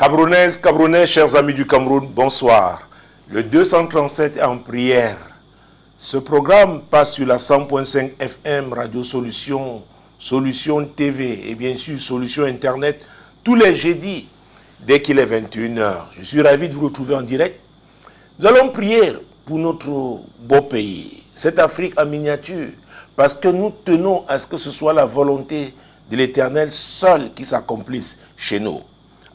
Camerounaises, Camerounais, chers amis du Cameroun, bonsoir. Le 237 est en prière. Ce programme passe sur la 100.5 FM, Radio Solution, Solution TV et bien sûr Solution Internet tous les jeudis dès qu'il est 21h. Je suis ravi de vous retrouver en direct. Nous allons prier pour notre beau pays, cette Afrique en miniature, parce que nous tenons à ce que ce soit la volonté de l'Éternel seul qui s'accomplisse chez nous.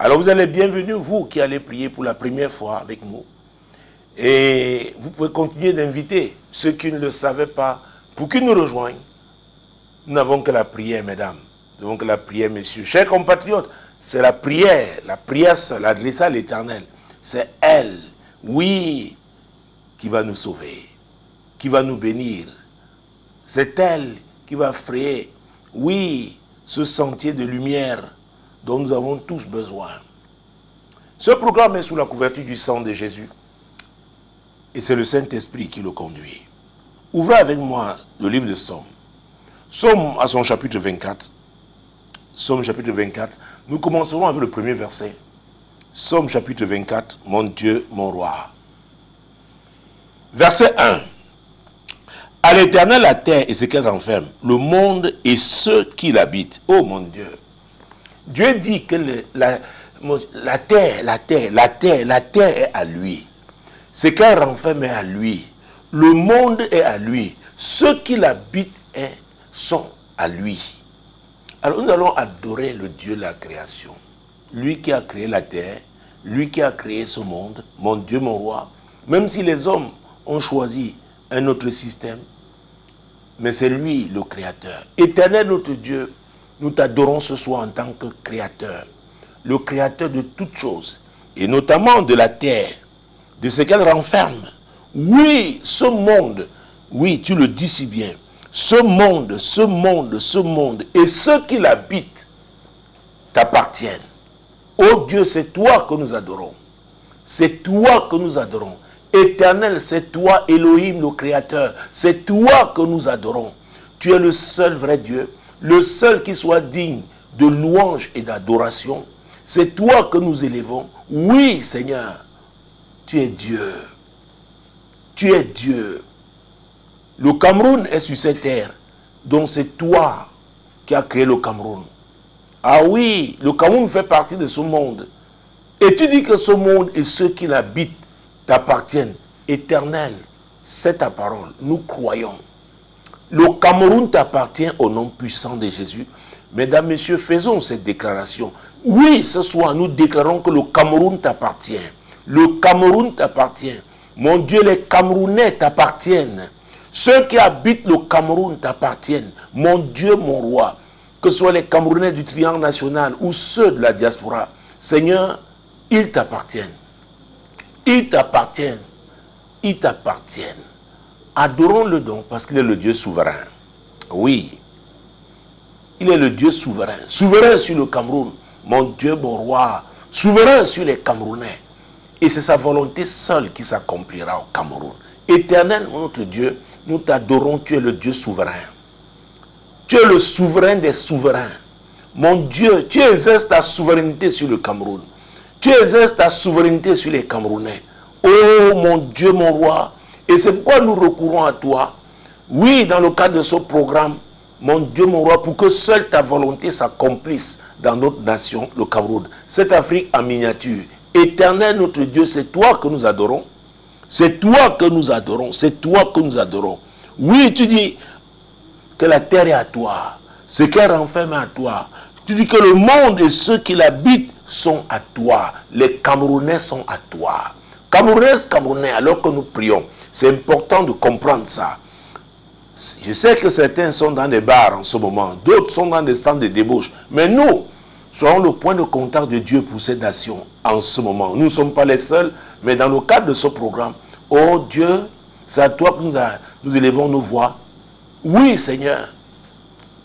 Alors vous allez bienvenue, vous qui allez prier pour la première fois avec nous. Et vous pouvez continuer d'inviter ceux qui ne le savaient pas pour qu'ils nous rejoignent. Nous n'avons que la prière, mesdames. Nous n'avons que la prière, messieurs. Chers compatriotes, c'est la prière seule, adressée à l'Éternel. C'est elle, oui, qui va nous sauver, qui va nous bénir. C'est elle qui va frayer, oui, ce sentier de lumière dont nous avons tous besoin. Ce programme est sous la couverture du sang de Jésus et c'est le Saint-Esprit qui le conduit. Ouvrez avec moi le livre de Somme. Somme à son chapitre 24. Somme chapitre 24. Nous commencerons avec le premier verset. Somme chapitre 24. Mon Dieu, mon roi. Verset 1. À l'Éternel la terre et ce qu'elle renferme, le monde et ceux qui l'habitent. Oh mon Dieu. Dieu dit que la terre est à lui. Ce qu'elle renferme est à lui. Le monde est à lui. Ceux qui l'habitent sont à lui. Alors nous allons adorer le Dieu de la création. Lui qui a créé la terre, lui qui a créé ce monde, mon Dieu, mon roi. Même si les hommes ont choisi un autre système, mais c'est lui le créateur. Éternel notre Dieu, nous t'adorons ce soir en tant que créateur, le créateur de toutes choses, et notamment de la terre, de ce qu'elle renferme. Oui, ce monde, oui, tu le dis si bien, ce monde, et ceux qui l'habitent t'appartiennent. Oh Dieu, c'est toi que nous adorons. C'est toi que nous adorons. Éternel, c'est toi, Elohim, le créateur. C'est toi que nous adorons. Tu es le seul vrai Dieu. Le seul qui soit digne de louange et d'adoration, c'est toi que nous élevons. Oui, Seigneur, tu es Dieu. Tu es Dieu. Le Cameroun est sur cette terre, donc c'est toi qui as créé le Cameroun. Ah oui, le Cameroun fait partie de ce monde. Et tu dis que ce monde et ceux qui l'habitent t'appartiennent. Éternel, c'est ta parole. Nous croyons. Le Cameroun t'appartient au nom puissant de Jésus. Mesdames, messieurs, faisons cette déclaration. Oui, ce soir, nous déclarons que le Cameroun t'appartient. Le Cameroun t'appartient. Mon Dieu, les Camerounais t'appartiennent. Ceux qui habitent le Cameroun t'appartiennent. Mon Dieu, mon roi, que ce soit les Camerounais du triangle national ou ceux de la diaspora, Seigneur, ils t'appartiennent. Ils t'appartiennent. Ils t'appartiennent. Adorons-le donc parce qu'il est le Dieu souverain. Oui. Il est le Dieu souverain. Souverain sur le Cameroun. Mon Dieu, mon roi. Souverain sur les Camerounais. Et c'est sa volonté seule qui s'accomplira au Cameroun. Éternel, notre Dieu, nous t'adorons. Tu es le Dieu souverain. Tu es le souverain des souverains. Mon Dieu, tu exerces ta souveraineté sur le Cameroun. Tu exerces ta souveraineté sur les Camerounais. Oh mon Dieu, mon roi. Et c'est pourquoi nous recourons à toi. Oui, dans le cadre de ce programme, mon Dieu, mon roi, pour que seule ta volonté s'accomplisse dans notre nation, le Cameroun. Cette Afrique en miniature. Éternel, notre Dieu, c'est toi que nous adorons. C'est toi que nous adorons. C'est toi que nous adorons. Oui, tu dis que la terre est à toi. Ce qu'elle renferme est à toi. Tu dis que le monde et ceux qui l'habitent sont à toi. Les Camerounais sont à toi. Camerounaises, Camerounais, alors que nous prions, c'est important de comprendre ça. Je sais que certains sont dans des bars en ce moment, d'autres sont dans des centres de débauche. Mais nous, soyons le point de contact de Dieu pour cette nation en ce moment. Nous ne sommes pas les seuls, mais dans le cadre de ce programme, oh Dieu, c'est à toi que nous élevons nos voix. Oui, Seigneur,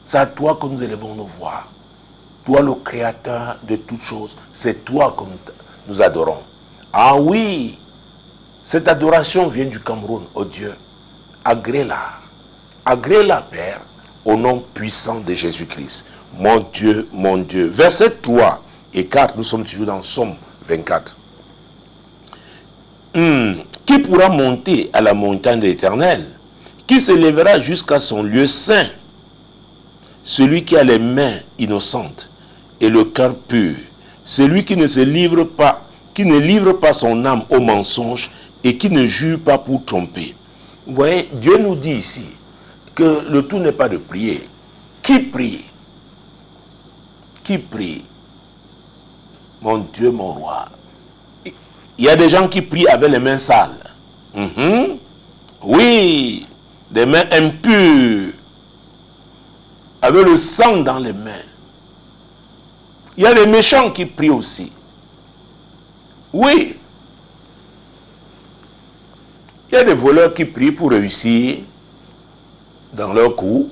c'est à toi que nous élevons nos voix. Toi, le créateur de toutes choses, c'est toi que nous adorons. Ah oui, cette adoration vient du Cameroun, oh Dieu. Agrée-la. Agrée-la, Père, au nom puissant de Jésus-Christ. Mon Dieu, mon Dieu. Verset 3 et 4, nous sommes toujours dans Somme 24. Qui pourra monter à la montagne de l'Éternel? Qui s'élèvera jusqu'à son lieu saint? Celui qui a les mains innocentes et le cœur pur, celui qui ne se livre pas, qui ne livre pas son âme au mensonge et qui ne jure pas pour tromper. Vous voyez, Dieu nous dit ici que le tout n'est pas de prier. Qui prie? Qui prie? Mon Dieu, mon roi. Il y a des gens qui prient avec les mains sales. Oui, des mains impures, avec le sang dans les mains. Il y a des méchants qui prient aussi. Oui. Il y a des voleurs qui prient pour réussir dans leur coup.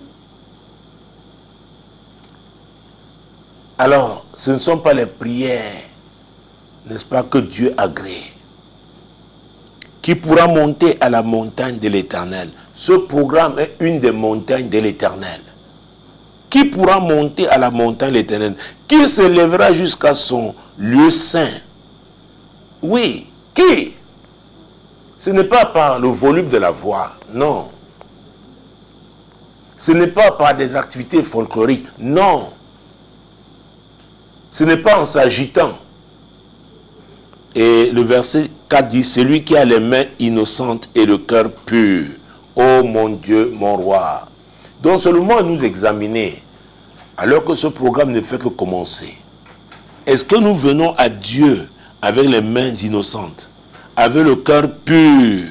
Alors, ce ne sont pas les prières, n'est-ce pas, que Dieu agrée. Qui pourra monter à la montagne de l'Éternel? Ce programme est une des montagnes de l'Éternel. Qui pourra monter à la montagne de l'Éternel? Qui s'élèvera jusqu'à son lieu saint? Oui, qui? Ce n'est pas par le volume de la voix, non. Ce n'est pas par des activités folkloriques, non. Ce n'est pas en s'agitant. Et le verset 4 dit, celui qui a les mains innocentes et le cœur pur. Oh mon Dieu, mon roi. Donc seulement nous examiner, alors que ce programme ne fait que commencer. Est-ce que nous venons à Dieu avec les mains innocentes, avec le cœur pur?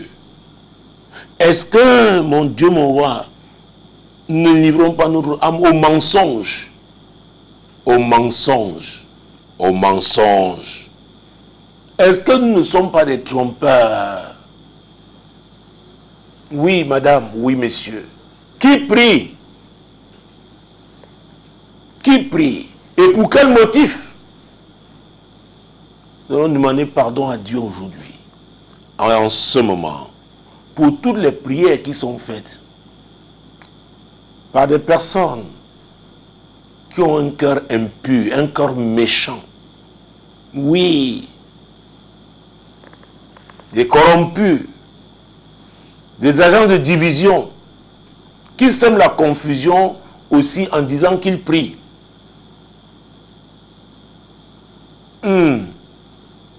Est-ce que, mon Dieu, mon roi, nous ne livrons pas notre âme au mensonge? Au mensonge. Au mensonge. Est-ce que nous ne sommes pas des trompeurs? Oui, madame, oui, monsieur. Qui prie? Qui prie? Et pour quel motif? Nous allons demander pardon à Dieu aujourd'hui, en ce moment, pour toutes les prières qui sont faites par des personnes qui ont un cœur impur, un cœur méchant. Oui, des corrompus, des agents de division qui sèment la confusion aussi en disant qu'ils prient.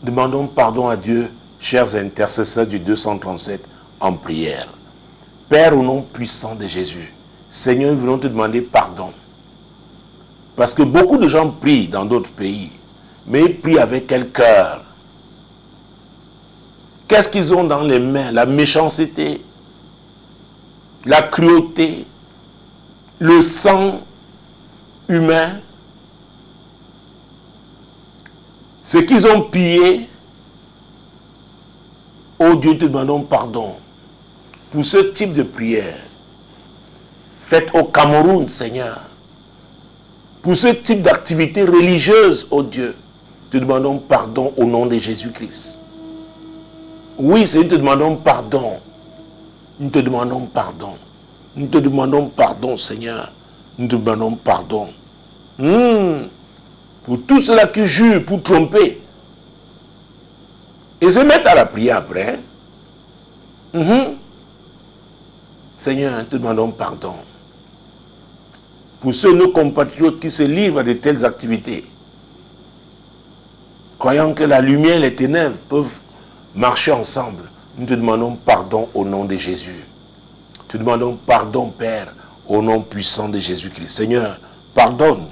Demandons pardon à Dieu, chers intercesseurs du 237, en prière. Père, au nom puissant de Jésus, Seigneur, nous voulons te demander pardon. Parce que beaucoup de gens prient dans d'autres pays, mais ils prient avec quel cœur? Qu'est-ce qu'ils ont dans les mains? La méchanceté, la cruauté, le sang humain, ce qu'ils ont pillé. Oh Dieu, te demandons pardon pour ce type de prière faite au Cameroun, Seigneur. Pour ce type d'activité religieuse, oh Dieu, te demandons pardon au nom de Jésus-Christ. Oui, Seigneur, te demandons pardon. Nous te demandons pardon. Nous te demandons pardon, Seigneur. Nous te demandons pardon. Pour tous ceux-là qui jurent pour tromper. Et se mettent à la prière après. Seigneur, nous te demandons pardon. Pour ceux nos compatriotes qui se livrent à de telles activités, croyant que la lumière et les ténèbres peuvent marcher ensemble, nous te demandons pardon au nom de Jésus. Te demandons pardon, Père, au nom puissant de Jésus-Christ. Seigneur, pardonne,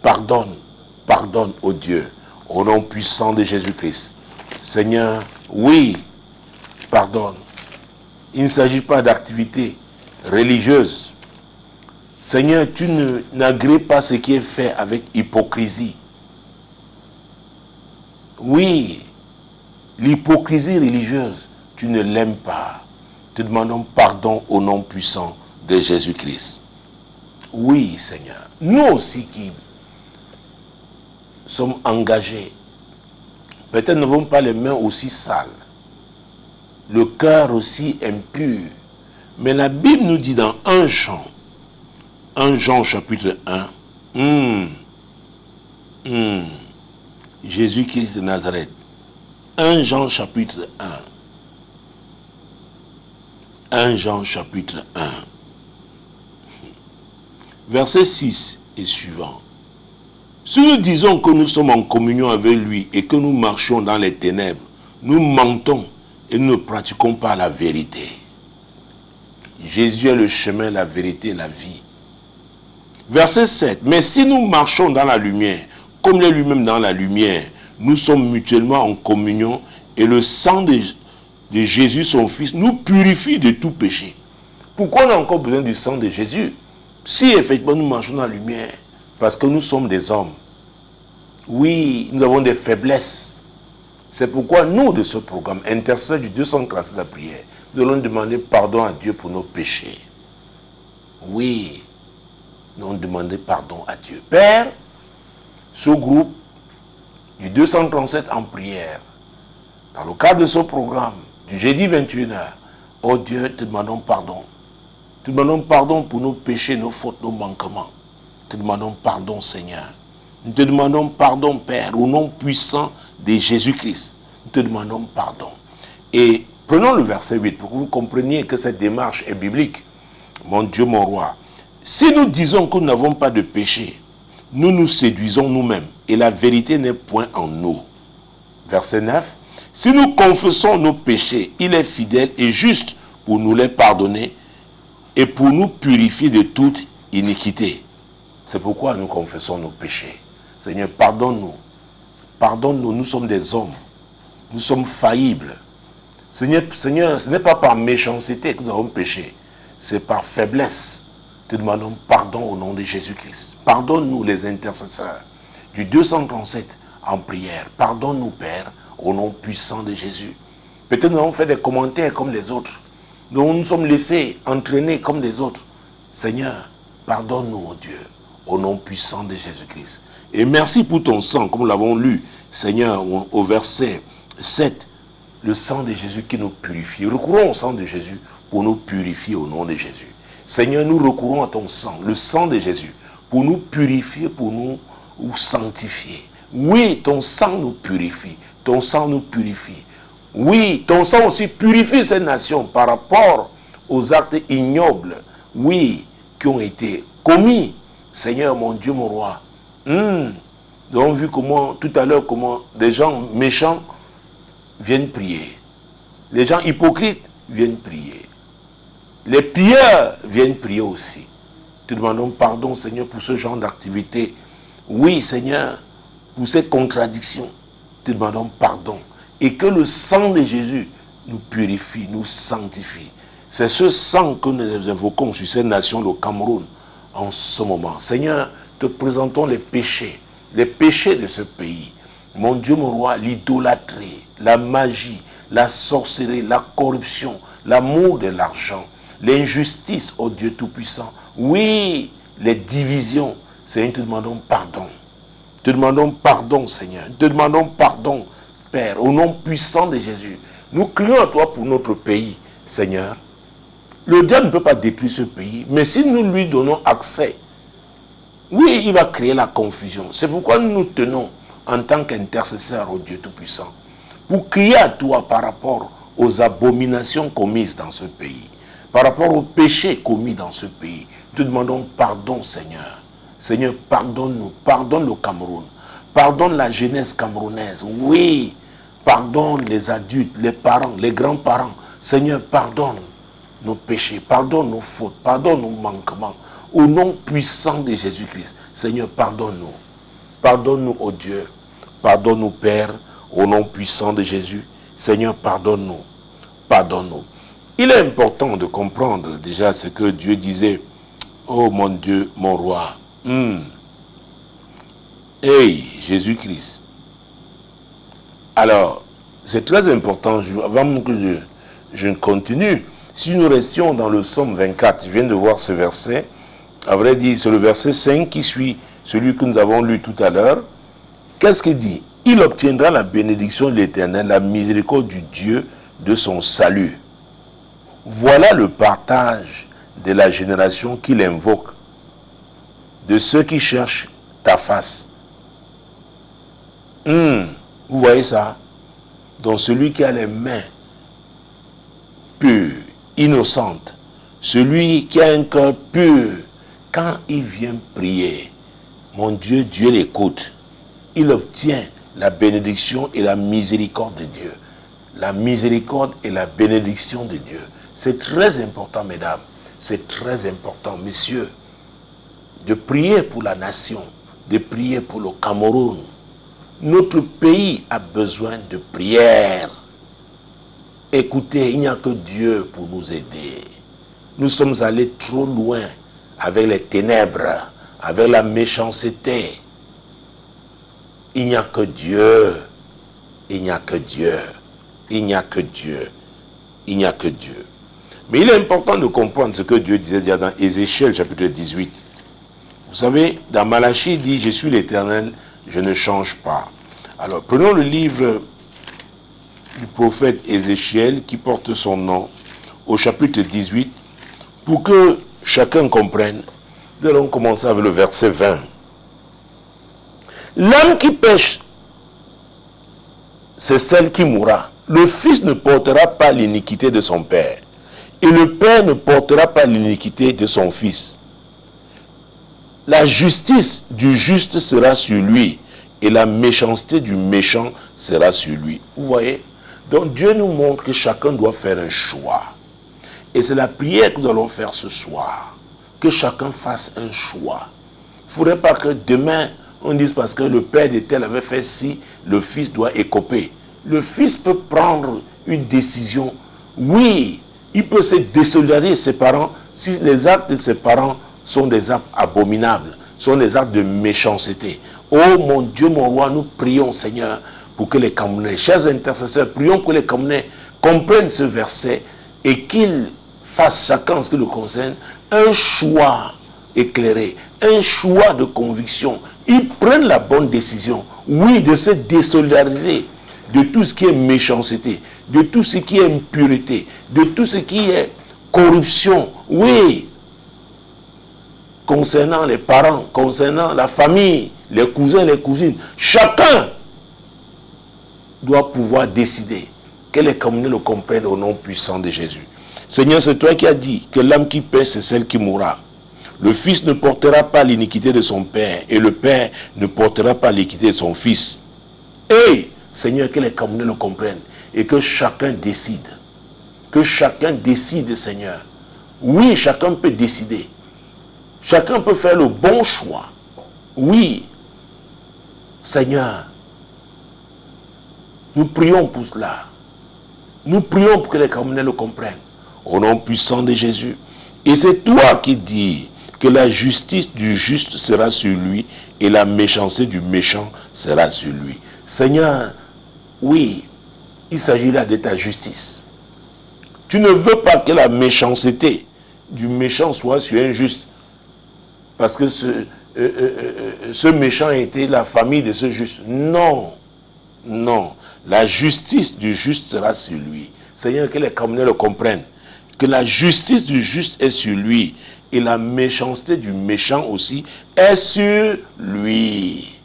pardonne, pardonne, ô Dieu, au nom puissant de Jésus-Christ. Seigneur, oui, pardonne. Il ne s'agit pas d'activité religieuse. Seigneur, tu n'agrées pas ce qui est fait avec hypocrisie. Oui, l'hypocrisie religieuse, tu ne l'aimes pas. Te demandons pardon au nom puissant de Jésus-Christ. Oui, Seigneur. Nous aussi qui sommes engagés, peut-être n'avons pas les mains aussi sales, le cœur aussi impur. Mais la Bible nous dit dans 1 Jean chapitre 1, Jésus-Christ de Nazareth. 1 Jean chapitre 1. 1 Jean chapitre 1. Verset 6 et suivant. Si nous disons que nous sommes en communion avec lui et que nous marchons dans les ténèbres, nous mentons et nous ne pratiquons pas la vérité. Jésus est le chemin, la vérité et la vie. Verset 7. Mais si nous marchons dans la lumière, comme il est lui-même dans la lumière, nous sommes mutuellement en communion et le sang de Jésus, son Fils, nous purifie de tout péché. Pourquoi on a encore besoin du sang de Jésus? Si effectivement nous marchons dans la lumière, parce que nous sommes des hommes. Oui, nous avons des faiblesses. C'est pourquoi nous, de ce programme, intercesseur du 247 la prière, nous allons demander pardon à Dieu pour nos péchés. Oui, nous allons demander pardon à Dieu. Père, ce groupe du 237 en prière, dans le cadre de ce programme, du jeudi 21h, oh Dieu, te demandons pardon. Te demandons pardon pour nos péchés, nos fautes, nos manquements. Te demandons pardon, Seigneur. Nous te demandons pardon, Père, au nom puissant de Jésus-Christ. Nous te demandons pardon. Et prenons le verset 8 pour que vous compreniez que cette démarche est biblique. Mon Dieu, mon roi. Si nous disons que nous n'avons pas de péché, nous nous séduisons nous-mêmes et la vérité n'est point en nous. Verset 9. Si nous confessons nos péchés, il est fidèle et juste pour nous les pardonner et pour nous purifier de toute iniquité. C'est pourquoi nous confessons nos péchés. Seigneur, pardonne-nous. Pardonne-nous, nous sommes des hommes. Nous sommes faillibles. Seigneur, ce n'est pas par méchanceté que nous avons péché. C'est par faiblesse. Te demandons pardon au nom de Jésus-Christ. Pardonne-nous les intercesseurs du 237 en prière. Pardonne-nous, Père, au nom puissant de Jésus. Peut-être nous avons fait des commentaires comme les autres. Nous nous sommes laissés entraîner comme les autres. Seigneur, pardonne-nous, oh Dieu, au nom puissant de Jésus-Christ. Et merci pour ton sang, comme nous l'avons lu, Seigneur, au verset 7, le sang de Jésus qui nous purifie. Recourons au sang de Jésus pour nous purifier au nom de Jésus. Seigneur, nous recourons à ton sang, le sang de Jésus, pour nous purifier, pour nous sanctifier. Oui, ton sang nous purifie, ton sang nous purifie. Oui, ton sang aussi purifie cette nation par rapport aux actes ignobles, oui, qui ont été commis. Seigneur, mon Dieu, mon roi. Nous avons vu tout à l'heure, comment des gens méchants viennent prier. Les gens hypocrites viennent prier. Les pilleurs viennent prier aussi. Te demandons pardon, Seigneur, pour ce genre d'activité. Oui, Seigneur, pour ces contradictions. Te demandons pardon. Et que le sang de Jésus nous purifie, nous sanctifie. C'est ce sang que nous invoquons sur cette nation, le Cameroun, en ce moment. Seigneur, te présentons les péchés de ce pays. Mon Dieu, mon roi, l'idolâtrie, la magie, la sorcellerie, la corruption, l'amour de l'argent, l'injustice, oh Dieu Tout-Puissant. Oui, les divisions. Seigneur, te demandons pardon. Te demandons pardon, Seigneur. Te demandons pardon, Père, au nom puissant de Jésus. Nous crions à toi pour notre pays, Seigneur. Le diable ne peut pas détruire ce pays, mais si nous lui donnons accès, oui, il va créer la confusion. C'est pourquoi nous nous tenons en tant qu'intercesseurs au Dieu Tout-Puissant, pour crier à toi par rapport aux abominations commises dans ce pays, par rapport aux péchés commis dans ce pays. Nous te demandons pardon, Seigneur. Seigneur, pardonne-nous, pardonne le Cameroun, pardonne la jeunesse camerounaise. Oui, pardonne les adultes, les parents, les grands-parents. Seigneur, pardonne nos péchés, pardonne nos fautes, pardonne nos manquements. Au nom puissant de Jésus-Christ, Seigneur, pardonne-nous. Pardonne-nous, oh Dieu. Pardonne-nous, Père, au nom puissant de Jésus. Seigneur, pardonne-nous. Pardonne-nous. Il est important de comprendre déjà ce que Dieu disait. Oh mon Dieu, mon roi. Hey, Jésus-Christ. Alors, c'est très important, avant que je continue, si nous restions dans le psaume 24, je viens de voir ce verset, à vrai dire, c'est le verset 5 qui suit celui que nous avons lu tout à l'heure. Qu'est-ce qu'il dit? Il obtiendra la bénédiction de l'Éternel, la miséricorde du Dieu de son salut. Voilà le partage de la génération qu'il invoque, de ceux qui cherchent ta face. Vous voyez ça? Donc celui qui a les mains pures, innocentes, celui qui a un cœur pur, quand il vient prier, mon Dieu, Dieu l'écoute. Il obtient la bénédiction et la miséricorde de Dieu. La miséricorde et la bénédiction de Dieu. C'est très important, mesdames. C'est très important, messieurs, de prier pour la nation, de prier pour le Cameroun. Notre pays a besoin de prière. Écoutez, il n'y a que Dieu pour nous aider. Nous sommes allés trop loin avec les ténèbres, avec la méchanceté. Il n'y a que Dieu. Il n'y a que Dieu. Il n'y a que Dieu. Il n'y a que Dieu. Mais il est important de comprendre ce que Dieu disait déjà dans Ézéchiel chapitre 18. Vous savez, dans Malachie, il dit, je suis l'Éternel, je ne change pas. Alors, prenons le livre du prophète Ézéchiel qui porte son nom au chapitre 18 pour que chacun comprenne. Nous allons commencer avec le verset 20. L'âme qui pêche, c'est celle qui mourra. Le fils ne portera pas l'iniquité de son père, et le père ne portera pas l'iniquité de son fils. La justice du juste sera sur lui, et la méchanceté du méchant sera sur lui. Vous voyez? Donc Dieu nous montre que chacun doit faire un choix. Et c'est la prière que nous allons faire ce soir. Que chacun fasse un choix. Il ne faudrait pas que demain, on dise parce que le père de tel avait fait ci, le fils doit écoper. Le fils peut prendre une décision. Oui, il peut se désolidariser de ses parents si les actes de ses parents sont des actes abominables, sont des actes de méchanceté. Oh mon Dieu, mon roi, nous prions, Seigneur, pour que les Camerounais, chers intercesseurs, prions pour que les Camerounais comprennent ce verset et qu'ils fassent chacun en ce qui le concerne un choix éclairé, un choix de conviction. Ils prennent la bonne décision, oui, de se désolidariser de tout ce qui est méchanceté, de tout ce qui est impureté, de tout ce qui est corruption, oui, concernant les parents, concernant la famille, les cousins, les cousines. Chacun doit pouvoir décider. Que les Camerounais le comprennent au nom puissant de Jésus. Seigneur, c'est toi qui as dit que l'âme qui pêche, c'est celle qui mourra. Le fils ne portera pas l'iniquité de son père, et le père ne portera pas l'iniquité de son fils. Et, Seigneur, que les Camerounais le comprennent, et que chacun décide. Que chacun décide, Seigneur. Oui, chacun peut décider. Chacun peut faire le bon choix. Oui. Seigneur, nous prions pour cela. Nous prions pour que les Camerounais le comprennent. Au nom puissant de Jésus. Et c'est toi qui dis que la justice du juste sera sur lui et la méchanceté du méchant sera sur lui. Seigneur, oui, il s'agit là de ta justice. Tu ne veux pas que la méchanceté du méchant soit sur un juste. Parce que ce méchant était la famille de ce juste. Non, non. La justice du juste sera sur lui. Seigneur, que les Camerounais le comprennent. Que la justice du juste est sur lui. Et la méchanceté du méchant aussi est sur lui.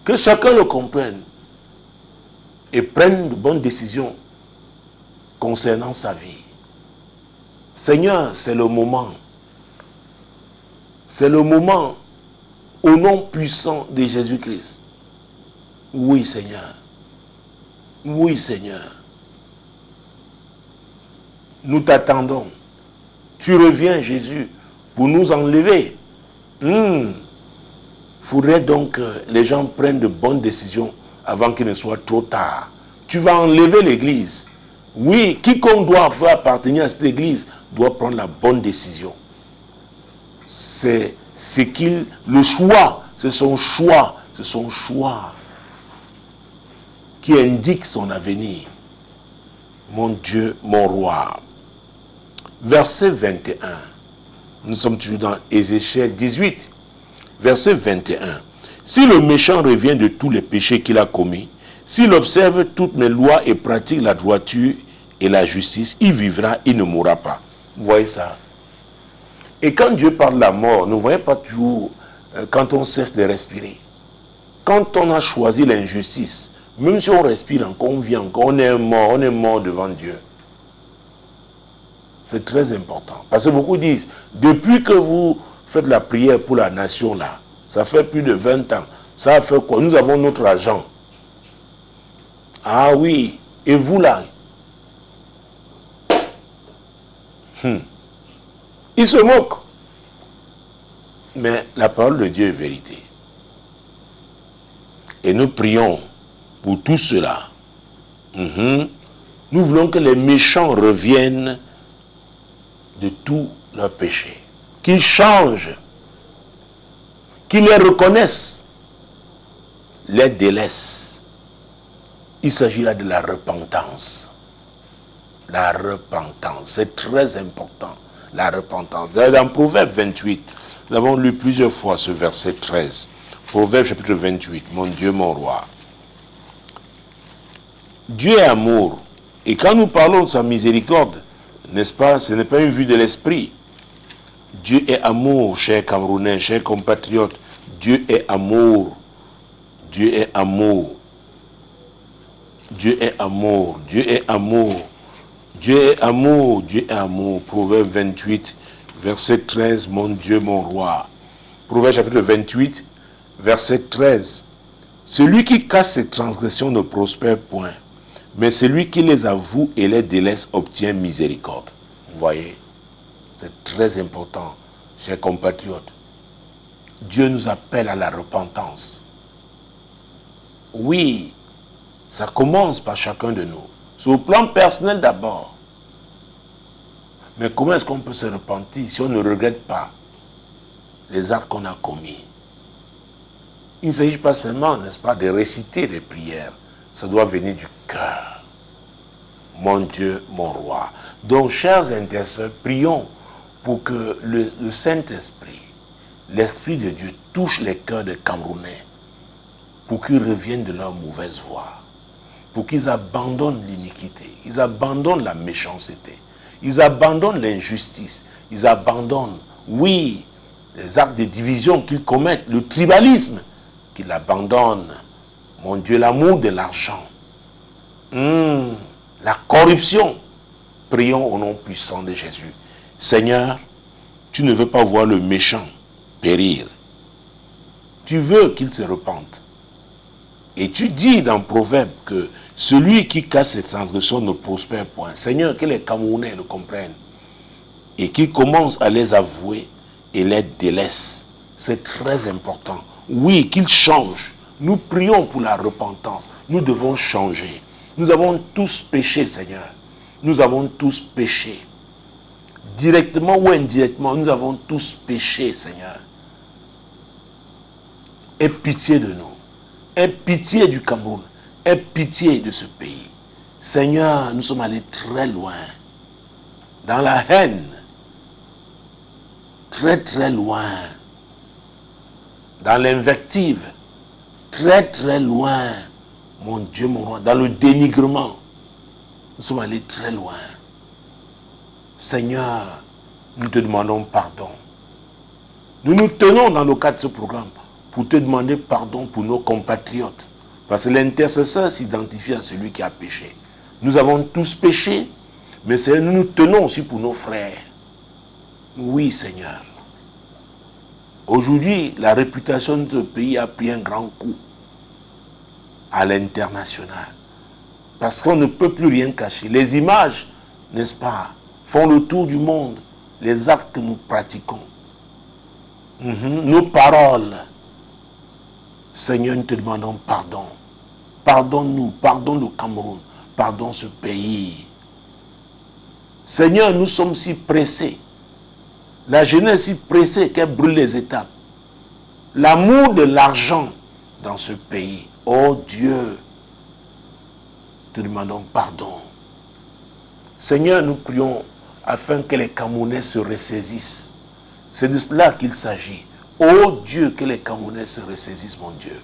Que chacun le comprenne. Et prenne de bonnes décisions concernant sa vie. Seigneur, c'est le moment. C'est le moment, au nom puissant de Jésus-Christ. Oui, Seigneur. Oui, Seigneur. Nous t'attendons. Tu reviens, Jésus, pour nous enlever. Faudrait donc que les gens prennent de bonnes décisions avant qu'il ne soit trop tard. Tu vas enlever l'église. Oui, quiconque doit appartenir à cette église doit prendre la bonne décision. C'est le choix, c'est son choix qui indique son avenir. Mon Dieu, mon roi. Verset 21. Nous sommes toujours dans Ézéchiel 18. Verset 21. Si le méchant revient de tous les péchés qu'il a commis, s'il observe toutes mes lois et pratique la droiture et la justice, il vivra, il ne mourra pas. Vous voyez ça? Et quand Dieu parle de la mort, ne voyez pas toujours quand on cesse de respirer. quand on a choisi l'injustice, même si on respire encore, on vit encore, on est mort devant Dieu. C'est très important. Parce que beaucoup disent, depuis que vous faites la prière pour la nation là, ça fait plus de 20 ans, ça a fait quoi? Nous avons notre argent. Ah oui, et vous là? Ils se moquent. Mais la parole de Dieu est vérité. Et nous prions pour tout cela. Nous voulons que les méchants reviennent de tous leurs péchés. Qu'ils changent. Qu'ils les reconnaissent. Les délaissent. Il s'agit là de la repentance. La repentance, c'est très important. La repentance. Dans Proverbe 28, nous avons lu plusieurs fois ce verset 13. Proverbe chapitre 28, mon Dieu, mon roi. Dieu est amour. Et quand nous parlons de sa miséricorde, n'est-ce pas, ce n'est pas une vue de l'esprit. Dieu est amour, chers Camerounais, chers compatriotes. Dieu est amour. Dieu est amour. Dieu est amour. Dieu est amour. Dieu est amour. Dieu est amour. Proverbe 28, verset 13, mon Dieu, mon roi. Proverbe chapitre 28, verset 13. Celui qui casse ses transgressions ne prospère point, mais celui qui les avoue et les délaisse obtient miséricorde. Vous voyez, c'est très important, chers compatriotes. Dieu nous appelle à la repentance. Oui, ça commence par chacun de nous. Sur le plan personnel d'abord. Mais comment est-ce qu'on peut se repentir si on ne regrette pas les actes qu'on a commis? Il ne s'agit pas seulement, n'est-ce pas, de réciter des prières. Ça doit venir du cœur. Mon Dieu, mon roi. Donc, chers intercesseurs, prions pour que le Saint-Esprit, l'Esprit de Dieu touche les cœurs des Camerounais pour qu'ils reviennent de leur mauvaise voie, pour qu'ils abandonnent l'iniquité, ils abandonnent la méchanceté, ils abandonnent l'injustice, ils abandonnent, oui, les actes de division qu'ils commettent, le tribalisme, qu'ils abandonnent. Mon Dieu, l'amour de l'argent, la corruption. Prions au nom puissant de Jésus. Seigneur, tu ne veux pas voir le méchant périr. Tu veux qu'il se repente. Et tu dis dans Proverbe que celui qui casse ses transgressions ne prospère point. Seigneur, que les Camerounais le comprennent et qu'ils commencent à les avouer et les délaissent. C'est très important. Oui, qu'ils changent. Nous prions pour la repentance. Nous devons changer. Nous avons tous péché, Seigneur. Nous avons tous péché. Directement ou indirectement, nous avons tous péché, Seigneur. Aie pitié de nous. Aie pitié du Cameroun. Aie pitié de ce pays. Seigneur, nous sommes allés très loin. Dans la haine. Très très loin. Dans l'invective. Très très loin. Mon Dieu, mon roi. Dans le dénigrement. Nous sommes allés très loin. Seigneur, nous te demandons pardon. Nous nous tenons dans le cadre de ce programme pour te demander pardon pour nos compatriotes. Parce que l'intercesseur s'identifie à celui qui a péché. Nous avons tous péché, mais nous nous tenons aussi pour nos frères. Oui, Seigneur. Aujourd'hui, la réputation de notre pays a pris un grand coup à l'international. Parce qu'on ne peut plus rien cacher. Les images, n'est-ce pas, font le tour du monde. Les actes que nous pratiquons. Nos paroles. Seigneur, nous te demandons pardon. Pardonne-nous, pardonne le Cameroun, pardonne ce pays. Seigneur, nous sommes si pressés. La jeunesse est si pressée qu'elle brûle les étapes. L'amour de l'argent dans ce pays. Oh Dieu, te demandons pardon. Seigneur, nous prions afin que les Camerounais se ressaisissent. C'est de cela qu'il s'agit. Oh Dieu, que les Camerounais se ressaisissent, mon Dieu.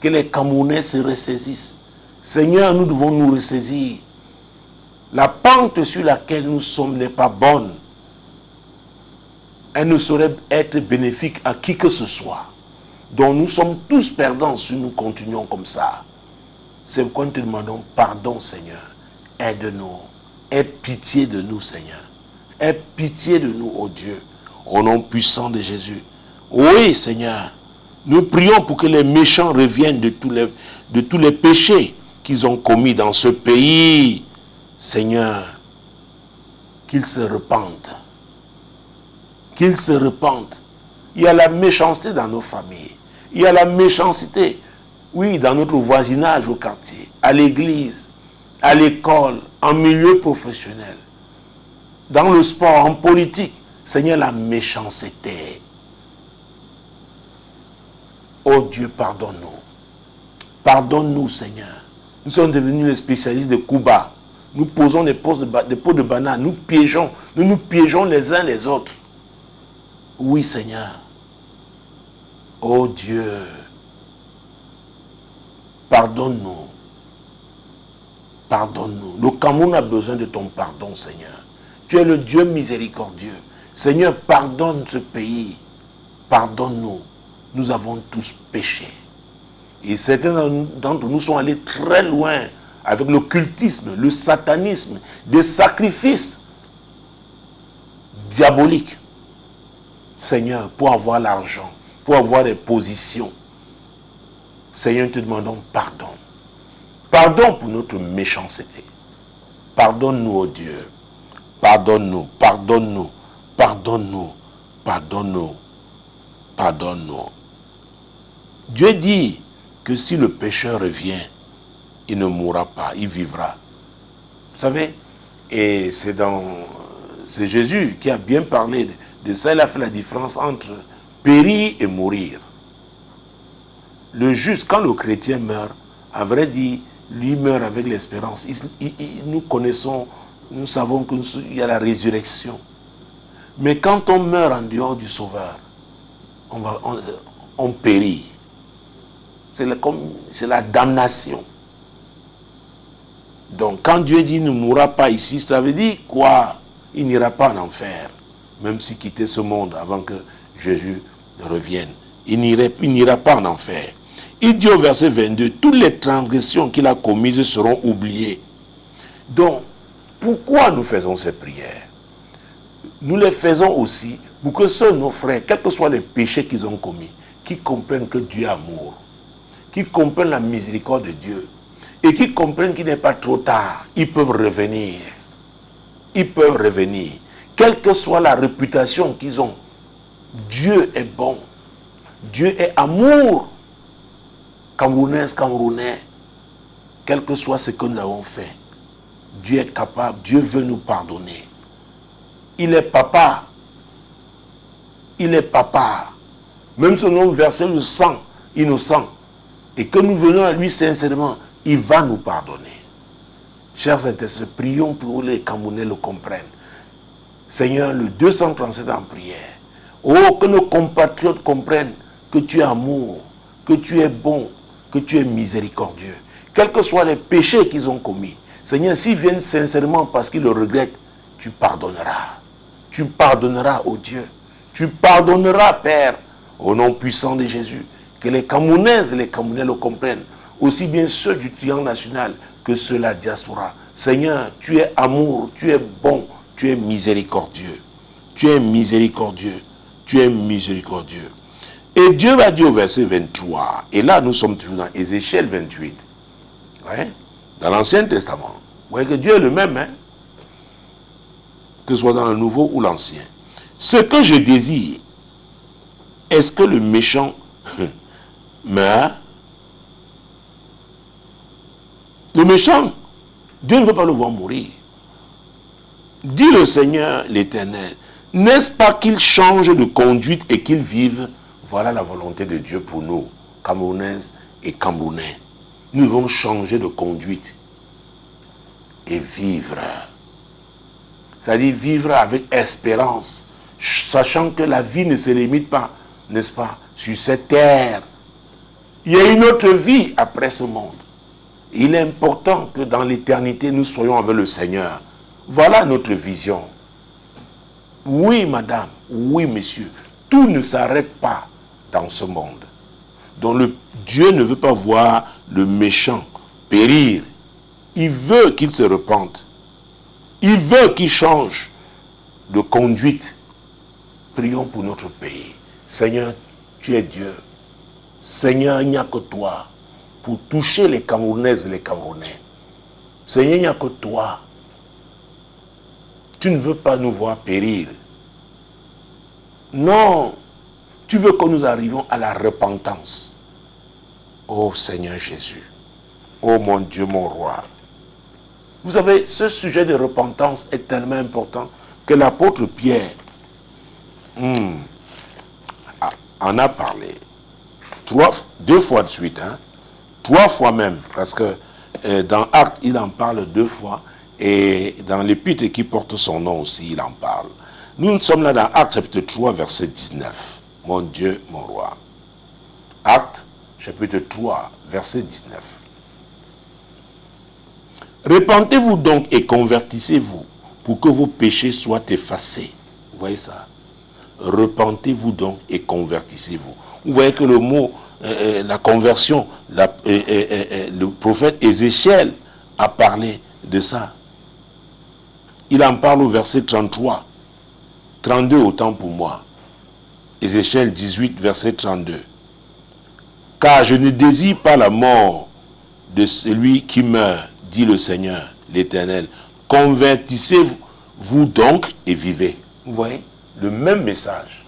Que les Camerounais se ressaisissent. Seigneur, nous devons nous ressaisir. La pente sur laquelle nous sommes n'est pas bonne. Elle ne saurait être bénéfique à qui que ce soit. dont nous sommes tous perdants si nous continuons comme ça. C'est pourquoi nous te demandons pardon, Seigneur. Aide-nous. Aie pitié de nous, Seigneur. Aie pitié de nous, ô Dieu, au nom puissant de Jésus. Oui, Seigneur, nous prions pour que les méchants reviennent de tous les péchés qu'ils ont commis dans ce pays. Seigneur, qu'ils se repentent. Qu'ils se repentent. Il y a la méchanceté dans nos familles. Il y a la méchanceté, oui, dans notre voisinage au quartier, à l'église, à l'école, en milieu professionnel, dans le sport, en politique. Seigneur, la méchanceté. Oh Dieu, pardonne-nous. Pardonne-nous, Seigneur. Nous sommes devenus les spécialistes de Cuba. Nous posons des pots de bananes. Nous nous piégeons les uns les autres. Oui, Seigneur. Oh Dieu. Pardonne-nous. Pardonne-nous. Le Cameroun a besoin de ton pardon, Seigneur. Tu es le Dieu miséricordieux. Seigneur, pardonne ce pays. Pardonne-nous. Nous avons tous péché. Et certains d'entre nous sont allés très loin avec l'occultisme, le satanisme, des sacrifices diaboliques. Seigneur, pour avoir l'argent, pour avoir des positions. Seigneur, nous te demandons pardon. Pardon pour notre méchanceté. Pardonne-nous, ô Dieu. Pardonne-nous, pardonne-nous, pardonne-nous, pardonne-nous, pardonne-nous. Dieu dit que si le pécheur revient, il ne mourra pas, il vivra. Vous savez, et c'est Jésus qui a bien parlé de ça. Il a fait la différence entre périr et mourir. Le juste, quand le chrétien meurt, à vrai dire, lui meurt avec l'espérance. Nous connaissons, nous savons qu'il y a la résurrection. Mais quand on meurt en dehors du Sauveur, on périt. C'est la damnation. Donc quand Dieu dit « ne mourra pas ici », ça veut dire quoi? Il n'ira pas en enfer, même s'il quittait ce monde avant que Jésus revienne. Il n'ira pas en enfer. Il dit au verset 22, « Toutes les transgressions qu'il a commises seront oubliées. » Donc, pourquoi nous faisons ces prières? Nous les faisons aussi pour que ceux nos frères, quels que soient les péchés qu'ils ont commis, qui comprennent que Dieu est amour, qui comprennent la miséricorde de Dieu, et qui comprennent qu'il n'est pas trop tard, ils peuvent revenir. Ils peuvent revenir. Quelle que soit la réputation qu'ils ont, Dieu est bon. Dieu est amour. Camerounaise, Camerounais, quel que soit ce que nous avons fait, Dieu est capable, Dieu veut nous pardonner. Il est papa. Il est papa. Même si nous avons versé le sang innocent et que nous venons à lui sincèrement, il va nous pardonner. Chers intéressés, prions pour que les Camerounais le comprennent. Seigneur, le 237 en prière. Oh, que nos compatriotes comprennent que tu es amour, que tu es bon, que tu es miséricordieux. Quels que soient les péchés qu'ils ont commis, Seigneur, s'ils viennent sincèrement parce qu'ils le regrettent, tu pardonneras. Tu pardonneras, ô Dieu. Tu pardonneras, Père, au nom puissant de Jésus. Que les Camerounaises et les Camerounais le comprennent. Aussi bien ceux du triangle national que ceux de la diaspora. Seigneur, tu es amour, tu es bon, tu es miséricordieux. Tu es miséricordieux. Tu es miséricordieux. Et Dieu va dire au verset 23, et là nous sommes toujours dans Ézéchiel 28, ouais, dans l'Ancien Testament. Vous voyez que Dieu est le même, hein, que ce soit dans le Nouveau ou l'Ancien. Ce que je désire, est-ce que le méchant meurt? Le méchant, Dieu ne veut pas le voir mourir. Dit le Seigneur l'Éternel, n'est-ce pas qu'il change de conduite et qu'il vive? Voilà la volonté de Dieu pour nous, Camerounaises et Camerounais. Nous devons changer de conduite et vivre. C'est-à-dire vivre avec espérance, sachant que la vie ne se limite pas, n'est-ce pas, sur cette terre. Il y a une autre vie après ce monde. Il est important que dans l'éternité, nous soyons avec le Seigneur. Voilà notre vision. Oui, madame, oui, monsieur, tout ne s'arrête pas dans ce monde. Donc Dieu ne veut pas voir le méchant périr. Il veut qu'il se repente. Il veut qu'il change de conduite. Prions pour notre pays. Seigneur, tu es Dieu. Seigneur, il n'y a que toi pour toucher les Camerounaises et les Camerounais. Seigneur, il n'y a que toi. Tu ne veux pas nous voir périr. Non, tu veux que nous arrivions à la repentance. Oh Seigneur Jésus, oh mon Dieu, mon roi. Vous savez, ce sujet de repentance est tellement important que l'apôtre Pierre en a parlé. 2 fois de suite, 3 fois même, parce que dans Actes, il en parle 2 fois, et dans l'épître qui porte son nom aussi, il en parle. Nous sommes là dans Actes chapitre 3, verset 19. Mon Dieu, mon roi. Actes chapitre 3, verset 19. Repentez-vous donc et convertissez-vous pour que vos péchés soient effacés. Vous voyez ça? Repentez-vous donc et convertissez-vous. Vous voyez que le mot, la conversion, le prophète Ézéchiel a parlé de ça. Il en parle au verset 33. 32 autant pour moi. Ézéchiel 18, verset 32. Car je ne désire pas la mort de celui qui meurt, dit le Seigneur, l'Éternel. Convertissez-vous donc et vivez. Vous voyez? Le même message.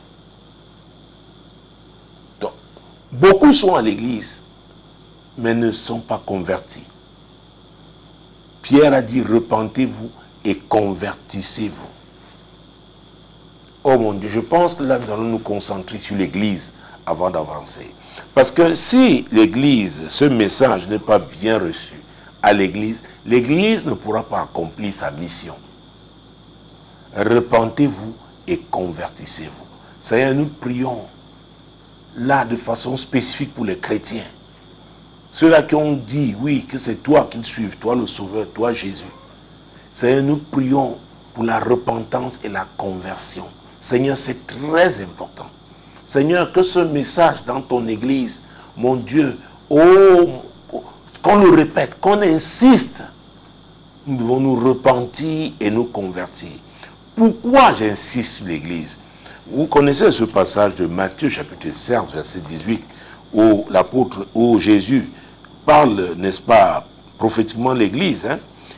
Donc, beaucoup sont à l'église, mais ne sont pas convertis. Pierre a dit, repentez-vous et convertissez-vous. Oh mon Dieu, je pense que là, nous allons nous concentrer sur l'église avant d'avancer. Parce que si l'église, ce message n'est pas bien reçu à l'église, l'église ne pourra pas accomplir sa mission. Repentez-vous et convertissez-vous. Seigneur, nous prions là de façon spécifique pour les chrétiens. Ceux-là qui ont dit, oui, que c'est toi qu'ils suivent, toi le Sauveur, toi Jésus. Seigneur, nous prions pour la repentance et la conversion. Seigneur, c'est très important. Seigneur, que ce message dans ton église, mon Dieu, qu'on le répète, qu'on insiste, nous devons nous repentir et nous convertir. Pourquoi j'insiste sur l'église? Vous connaissez ce passage de Matthieu chapitre 16, verset 18, où Jésus parle, n'est-ce pas, prophétiquement l'église,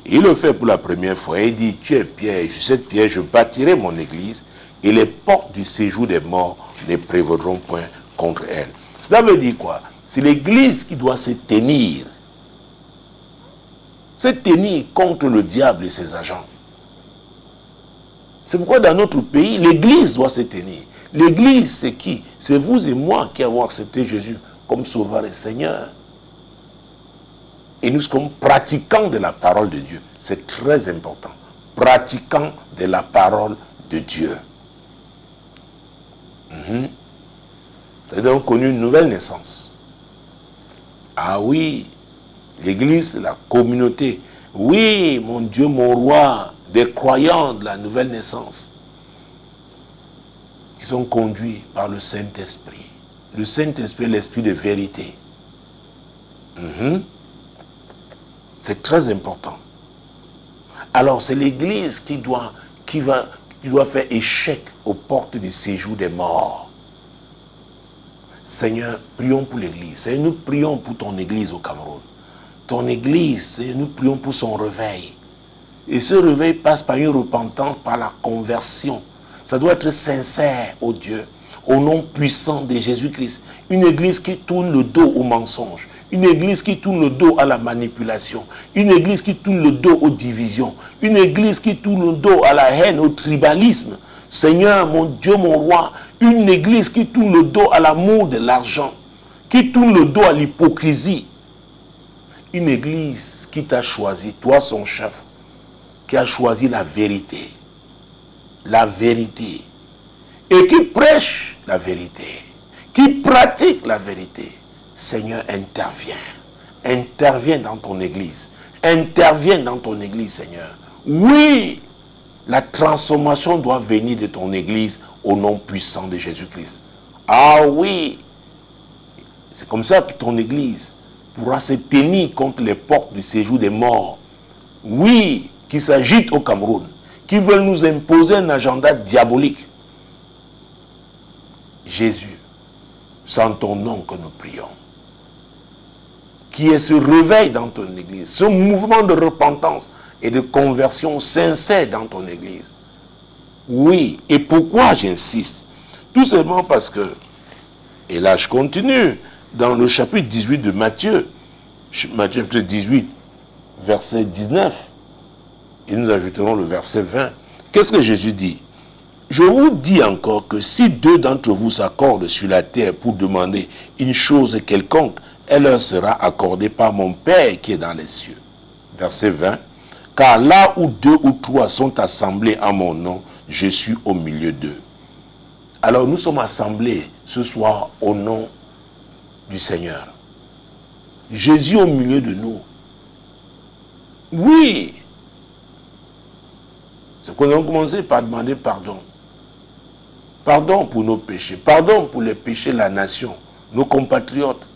Et il le fait pour la première fois. Il dit, tu es Pierre, sur cette pierre, je bâtirai mon église, et les portes du séjour des morts ne prévaudront point contre elle. Cela veut dire quoi? C'est l'église qui doit se tenir contre le diable et ses agents. C'est pourquoi dans notre pays, l'église doit se tenir. L'église, c'est qui? C'est vous et moi qui avons accepté Jésus comme Sauveur et Seigneur. Et nous sommes pratiquants de la parole de Dieu. C'est très important. Pratiquants de la parole de Dieu. Vous avez donc connu une nouvelle naissance. Ah oui, l'église, la communauté. Oui, mon Dieu, mon roi, des croyants de la nouvelle naissance qui sont conduits par le Saint-Esprit. Le Saint-Esprit est l'esprit de vérité. C'est très important. Alors, c'est l'église qui doit faire échec aux portes du séjour des morts. Seigneur, prions pour l'église. Seigneur, nous prions pour ton église au Cameroun. Ton église, Seigneur, nous prions pour son réveil. Et ce réveil passe par une repentance, par la conversion. Ça doit être sincère, ô Dieu, au nom puissant de Jésus-Christ. Une église qui tourne le dos au mensonge. Une église qui tourne le dos à la manipulation. Une église qui tourne le dos aux divisions. Une église qui tourne le dos à la haine, au tribalisme. Seigneur, mon Dieu, mon roi, une église qui tourne le dos à l'amour de l'argent. Qui tourne le dos à l'hypocrisie. Une église qui t'a choisi, toi son chef, qui a choisi la vérité. La vérité. Et qui prêche la vérité. Qui pratique la vérité. Seigneur, interviens. Interviens dans ton église. Interviens dans ton église, Seigneur. Oui, la transformation doit venir de ton église au nom puissant de Jésus-Christ. Ah oui, C'est comme ça que ton église pourra se tenir contre les portes du séjour des morts. Oui, qui s'agitent au Cameroun, qui veulent nous imposer un agenda diabolique. Jésus, c'est en ton nom que nous prions. Qu'il y ait ce réveil dans ton église, ce mouvement de repentance et de conversion sincère dans ton église. Oui, et pourquoi j'insiste? Tout simplement parce que, et là je continue, dans le chapitre 18 de Matthieu, chapitre 18, verset 19, et nous ajouterons le verset 20. Qu'est-ce que Jésus dit? Je vous dis encore que si deux d'entre vous s'accordent sur la terre pour demander une chose quelconque, elle leur sera accordée par mon Père qui est dans les cieux. Verset 20. Car là où deux ou trois sont assemblés en mon nom, je suis au milieu d'eux. Alors nous sommes assemblés ce soir au nom du Seigneur. Jésus au milieu de nous. Oui. C'est qu'on a commencé par demander pardon. Pardon pour nos péchés. Pardon pour les péchés de la nation, nos compatriotes.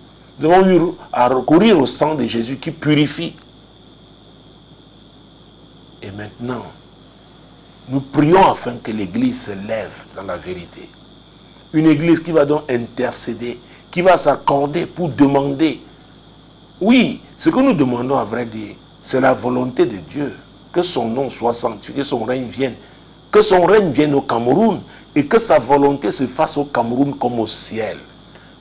Nous avons eu à recourir au sang de Jésus qui purifie. Et maintenant, nous prions afin que l'Église se lève dans la vérité. Une Église qui va donc intercéder, qui va s'accorder pour demander. Oui, ce que nous demandons à vrai dire, c'est la volonté de Dieu. Que son nom soit sanctifié, que son règne vienne. Que son règne vienne au Cameroun et que sa volonté se fasse au Cameroun comme au ciel.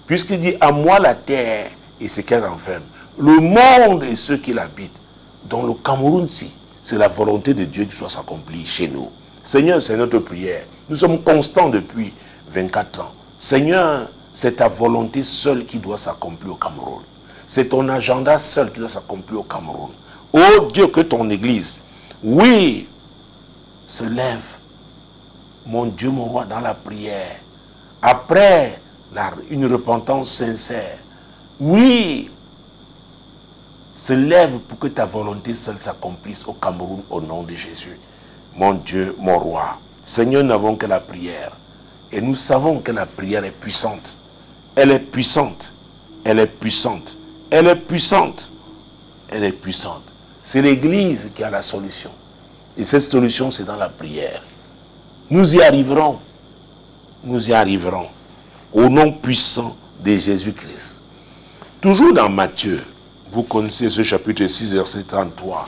Puisqu'il dit, à moi la terre et ce qu'elle renferme, le monde et ceux qui l'habitent. Dans le Cameroun-ci, c'est la volonté de Dieu qui soit accomplie chez nous. Seigneur, c'est notre prière. Nous sommes constants depuis 24 ans. Seigneur, c'est ta volonté seule qui doit s'accomplir au Cameroun. C'est ton agenda seul qui doit s'accomplir au Cameroun. Oh Dieu, que ton Église, oui, se lève, mon Dieu, mon roi, dans la prière. Après une repentance sincère, oui, se lève pour que ta volonté seule s'accomplisse au Cameroun au nom de Jésus. Mon Dieu, mon roi. Seigneur, nous n'avons que la prière. Et nous savons que la prière est puissante. Elle est puissante. Elle est puissante. Elle est puissante. Elle est puissante. C'est l'Église qui a la solution. Et cette solution, c'est dans la prière. Nous y arriverons. Nous y arriverons. Au nom puissant de Jésus-Christ. Toujours dans Matthieu, vous connaissez ce chapitre 6, verset 33.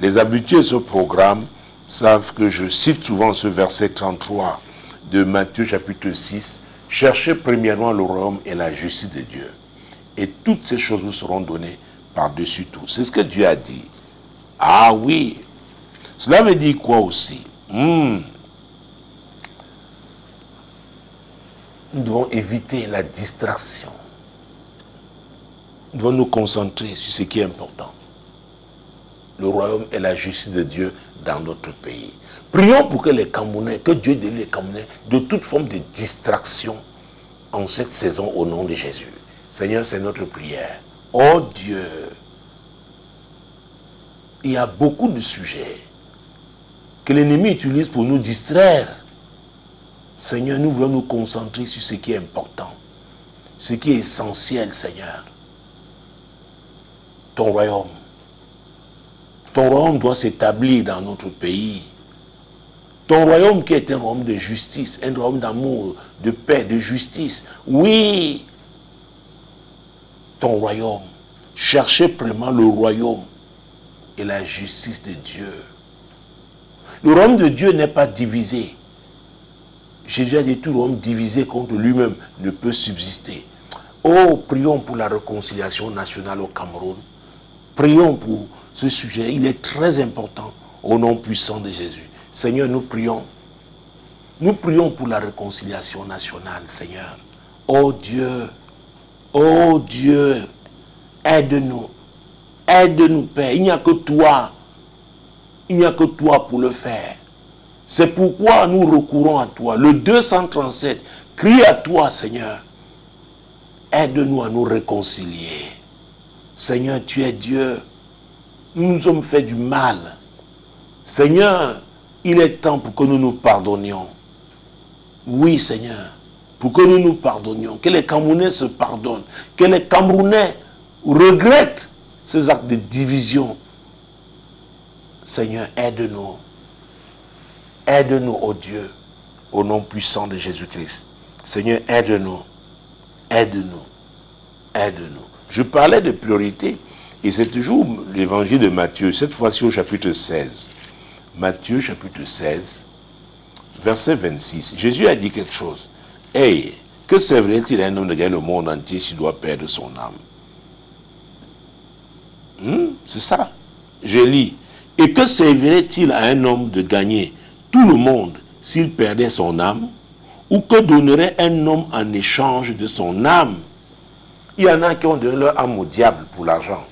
Les habitués de ce programme savent que je cite souvent ce verset 33 de Matthieu chapitre 6. Cherchez premièrement le royaume et la justice de Dieu. Et toutes ces choses vous seront données par-dessus tout. C'est ce que Dieu a dit. Ah oui. Cela veut dire quoi aussi? Nous devons éviter la distraction. Nous devons nous concentrer sur ce qui est important. Le royaume et la justice de Dieu dans notre pays. Prions pour que les Camerounais, que Dieu délivre les Camerounais de toute forme de distraction en cette saison au nom de Jésus. Seigneur, c'est notre prière. Oh Dieu, il y a beaucoup de sujets que l'ennemi utilise pour nous distraire. Seigneur, nous voulons nous concentrer sur ce qui est important, ce qui est essentiel, Seigneur. Ton royaume. Ton royaume doit s'établir dans notre pays. Ton royaume qui est un royaume de justice, un royaume d'amour, de paix, de justice. Oui, ton royaume. Cherchez vraiment le royaume et la justice de Dieu. Le royaume de Dieu n'est pas divisé. Jésus a dit tout royaume divisé contre lui-même ne peut subsister. Oh, prions pour la réconciliation nationale au Cameroun. Prions pour ce sujet. Il est très important au nom puissant de Jésus. Seigneur, nous prions. Nous prions pour la réconciliation nationale, Seigneur. Oh Dieu, aide-nous. Aide-nous, Père. Il n'y a que toi. Il n'y a que toi pour le faire. C'est pourquoi nous recourons à toi. Le 237 crie à toi, Seigneur. Aide-nous à nous réconcilier. Seigneur, tu es Dieu. Nous nous sommes fait du mal. Seigneur, il est temps pour que nous nous pardonnions. Oui, Seigneur, pour que nous nous pardonnions, que les Camerounais se pardonnent, que les Camerounais regrettent ces actes de division. Seigneur, aide-nous. Aide-nous, ô Dieu, au nom puissant de Jésus-Christ. Seigneur, aide-nous. Aide-nous. Aide-nous. Je parlais de priorité et c'est toujours l'évangile de Matthieu, cette fois-ci au chapitre 16. Matthieu chapitre 16, verset 26. Jésus a dit quelque chose. Hey, que servirait-il à un homme de gagner le monde entier s'il doit perdre son âme? C'est ça. Je lis. Et que servirait-il à un homme de gagner tout le monde s'il perdait son âme? Ou que donnerait un homme en échange de son âme? Il y en a qui ont donné leur âme au diable pour l'argent,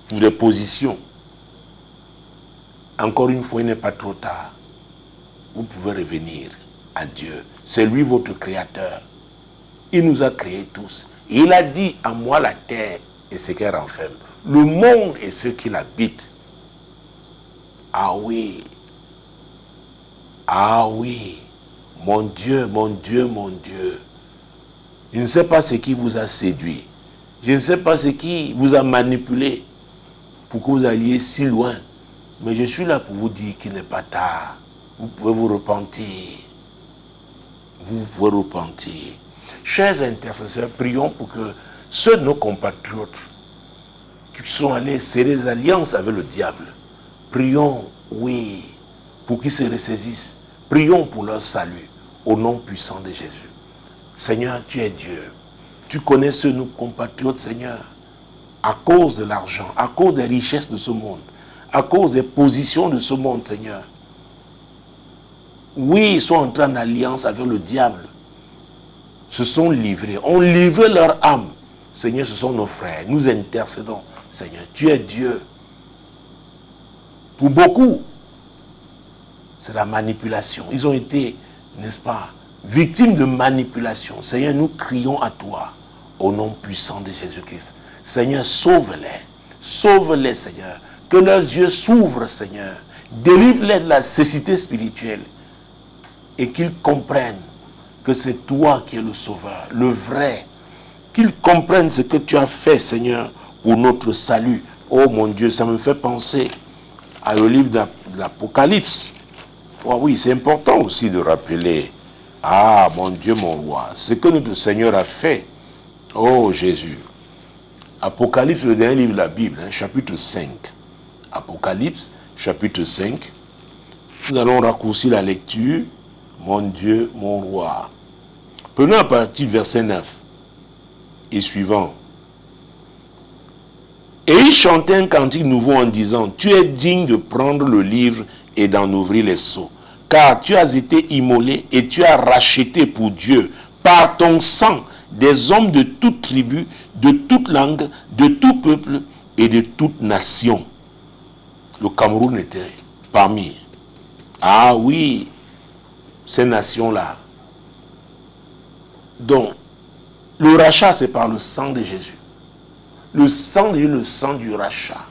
pour des positions. Encore une fois, il n'est pas trop tard. Vous pouvez revenir à Dieu. C'est lui votre créateur. Il nous a créés tous. Et il a dit, à moi la terre et ce qu'elle renferme, le monde et ceux qui l'habitent. Ah oui. Ah oui. Mon Dieu, mon Dieu, mon Dieu. Je ne sais pas ce qui vous a séduit. Je ne sais pas ce qui vous a manipulé pour que vous alliez si loin. Mais je suis là pour vous dire qu'il n'est pas tard. Vous pouvez vous repentir. Vous pouvez repentir. Chers intercesseurs, prions pour que ceux de nos compatriotes qui sont allés serrer des alliances avec le diable, prions, oui, pour qu'ils se ressaisissent. Prions pour leur salut, au nom puissant de Jésus. Seigneur, tu es Dieu. Tu connais ceux de nos compatriotes, Seigneur, à cause de l'argent, à cause des richesses de ce monde, à cause des positions de ce monde, Seigneur. Oui, ils sont entrés en alliance avec le diable. Se sont livrés, ont livré leur âme. Seigneur, ce sont nos frères. Nous intercédons. Seigneur, tu es Dieu. Pour beaucoup, c'est la manipulation. Ils ont été, n'est-ce pas, victimes de manipulation. Seigneur, nous crions à toi, au nom puissant de Jésus-Christ. Seigneur, sauve-les. Sauve-les, Seigneur. Que leurs yeux s'ouvrent, Seigneur. Délivre-les de la cécité spirituelle. Et qu'ils comprennent que c'est toi qui es le sauveur, le vrai. Qu'ils comprennent ce que tu as fait, Seigneur, pour notre salut. Oh mon Dieu, ça me fait penser à le livre de l'Apocalypse. Oh oui, c'est important aussi de rappeler, ah mon Dieu, mon roi, ce que notre Seigneur a fait. Oh Jésus. Apocalypse, le dernier livre de la Bible, chapitre 5. Apocalypse, chapitre 5. Nous allons raccourcir la lecture. Mon Dieu, mon roi. Prenons à partir du verset 9 et suivant. Et il chantait un cantique nouveau en disant, tu es digne de prendre le livre et d'en ouvrir les sceaux, car tu as été immolé et tu as racheté pour Dieu par ton sang des hommes de toute tribu, de toute langue, de tout peuple et de toute nation. Le Cameroun était parmi. Ah oui, ces nations-là. Donc, le rachat, c'est par le sang de Jésus. Le sang de Jésus, le sang du rachat.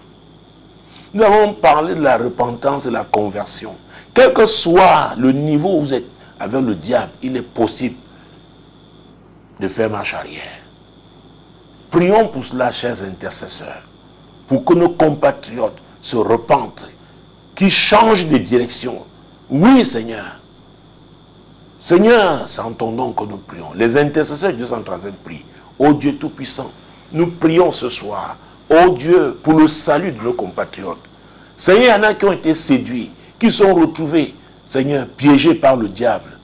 Nous avons parlé de la repentance et de la conversion. Quel que soit le niveau où vous êtes avec le diable, il est possible de faire marche arrière. Prions pour cela, chers intercesseurs, pour que nos compatriotes se repentent, qu'ils changent de direction. Oui, Seigneur. Seigneur, c'est en ton nom que nous prions. Les intercesseurs de Dieu sont en train de prier. Ô Dieu Tout-Puissant, nous prions ce soir, ô Dieu, pour le salut de nos compatriotes. Seigneur, il y en a qui ont été séduits, qui sont retrouvés, Seigneur, piégés par le diable.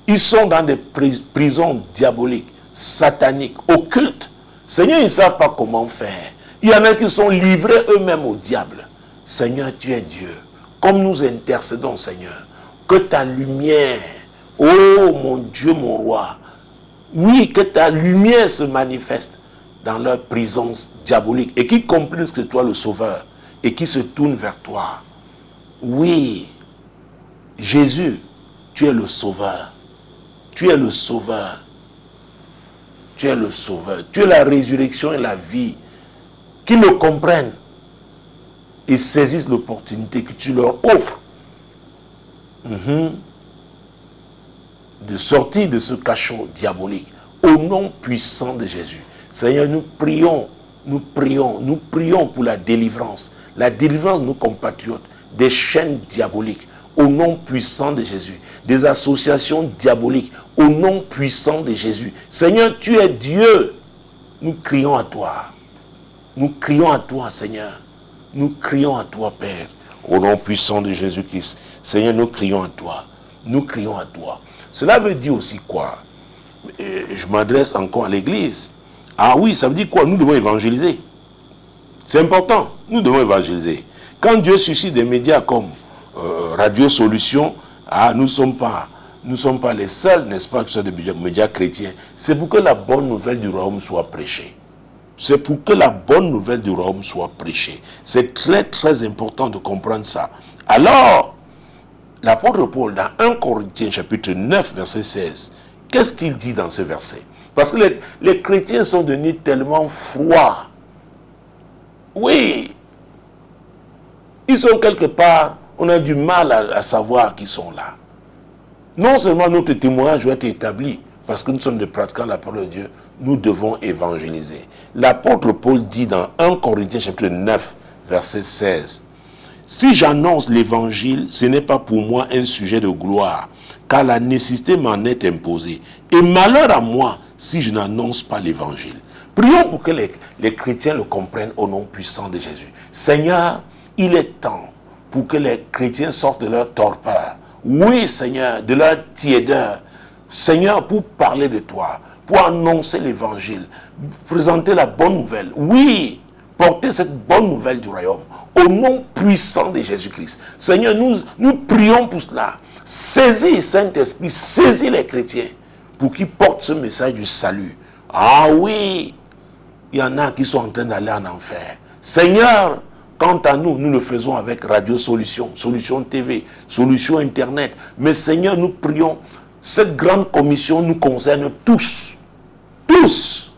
Ils sont dans des prisons diaboliques, sataniques, occultes. Seigneur, ils ne savent pas comment faire. Il y en a qui sont livrés eux-mêmes au diable. Seigneur, tu es Dieu. Comme nous intercédons, Seigneur, que ta lumière, oh mon Dieu, mon roi, oui, que ta lumière se manifeste dans leurs prisons diaboliques et qu'ils comprennent que c'est toi le sauveur et qu'ils se tournent vers toi. Oui, Jésus, tu es le sauveur. Tu es le sauveur. Tu es le sauveur. Tu es la résurrection et la vie. Qu'ils le comprennent et saisissent l'opportunité que tu leur offres. de sortir de ce cachot diabolique. Au nom puissant de Jésus. Seigneur, nous prions pour la délivrance de nos compatriotes, des chaînes diaboliques, au nom puissant de Jésus, des associations diaboliques, au nom puissant de Jésus. Seigneur, tu es Dieu. Nous crions à toi. Nous crions à toi, Seigneur. Nous crions à toi, Père, au nom puissant de Jésus-Christ. Seigneur, nous crions à toi. Nous crions à toi. Cela veut dire aussi quoi? Je m'adresse encore à l'église. Ah oui, ça veut dire quoi? Nous devons évangéliser. C'est important. Nous devons évangéliser. Quand Dieu suscite des médias comme Radio Solution, nous ne sommes pas les seuls, n'est-ce pas, que ce sont des médias chrétiens. C'est pour que la bonne nouvelle du royaume soit prêchée. C'est pour que la bonne nouvelle du royaume soit prêchée. C'est très très important de comprendre ça. Alors, l'apôtre Paul, dans 1 Corinthiens chapitre 9, verset 16, qu'est-ce qu'il dit dans ce verset? Parce que les chrétiens sont devenus tellement froids. Oui, ils sont quelque part, on a du mal à savoir qu'ils sont là. Non seulement notre témoignage doit être établi, parce que nous sommes des pratiquants de la parole de Dieu, nous devons évangéliser. L'apôtre Paul dit dans 1 Corinthiens chapitre 9, verset 16, « Si j'annonce l'évangile, ce n'est pas pour moi un sujet de gloire, car la nécessité m'en est imposée. Et malheur à moi si je n'annonce pas l'évangile. » Prions pour que les chrétiens le comprennent au nom puissant de Jésus. Seigneur, il est temps pour que les chrétiens sortent de leur torpeur. Oui, Seigneur, de leur tiédeur. Seigneur, pour parler de toi, pour annoncer l'évangile, présenter la bonne nouvelle. Oui, porter cette bonne nouvelle du royaume au nom puissant de Jésus-Christ. Seigneur, nous prions pour cela. Saisis, Saint-Esprit, saisis les chrétiens pour qu'ils portent ce message du salut. Ah oui, il y en a qui sont en train d'aller en enfer. Seigneur, quant à nous, nous le faisons avec Radio Solution, Solution TV, Solution Internet. Mais Seigneur, nous prions, cette grande commission nous concerne tous. Tous.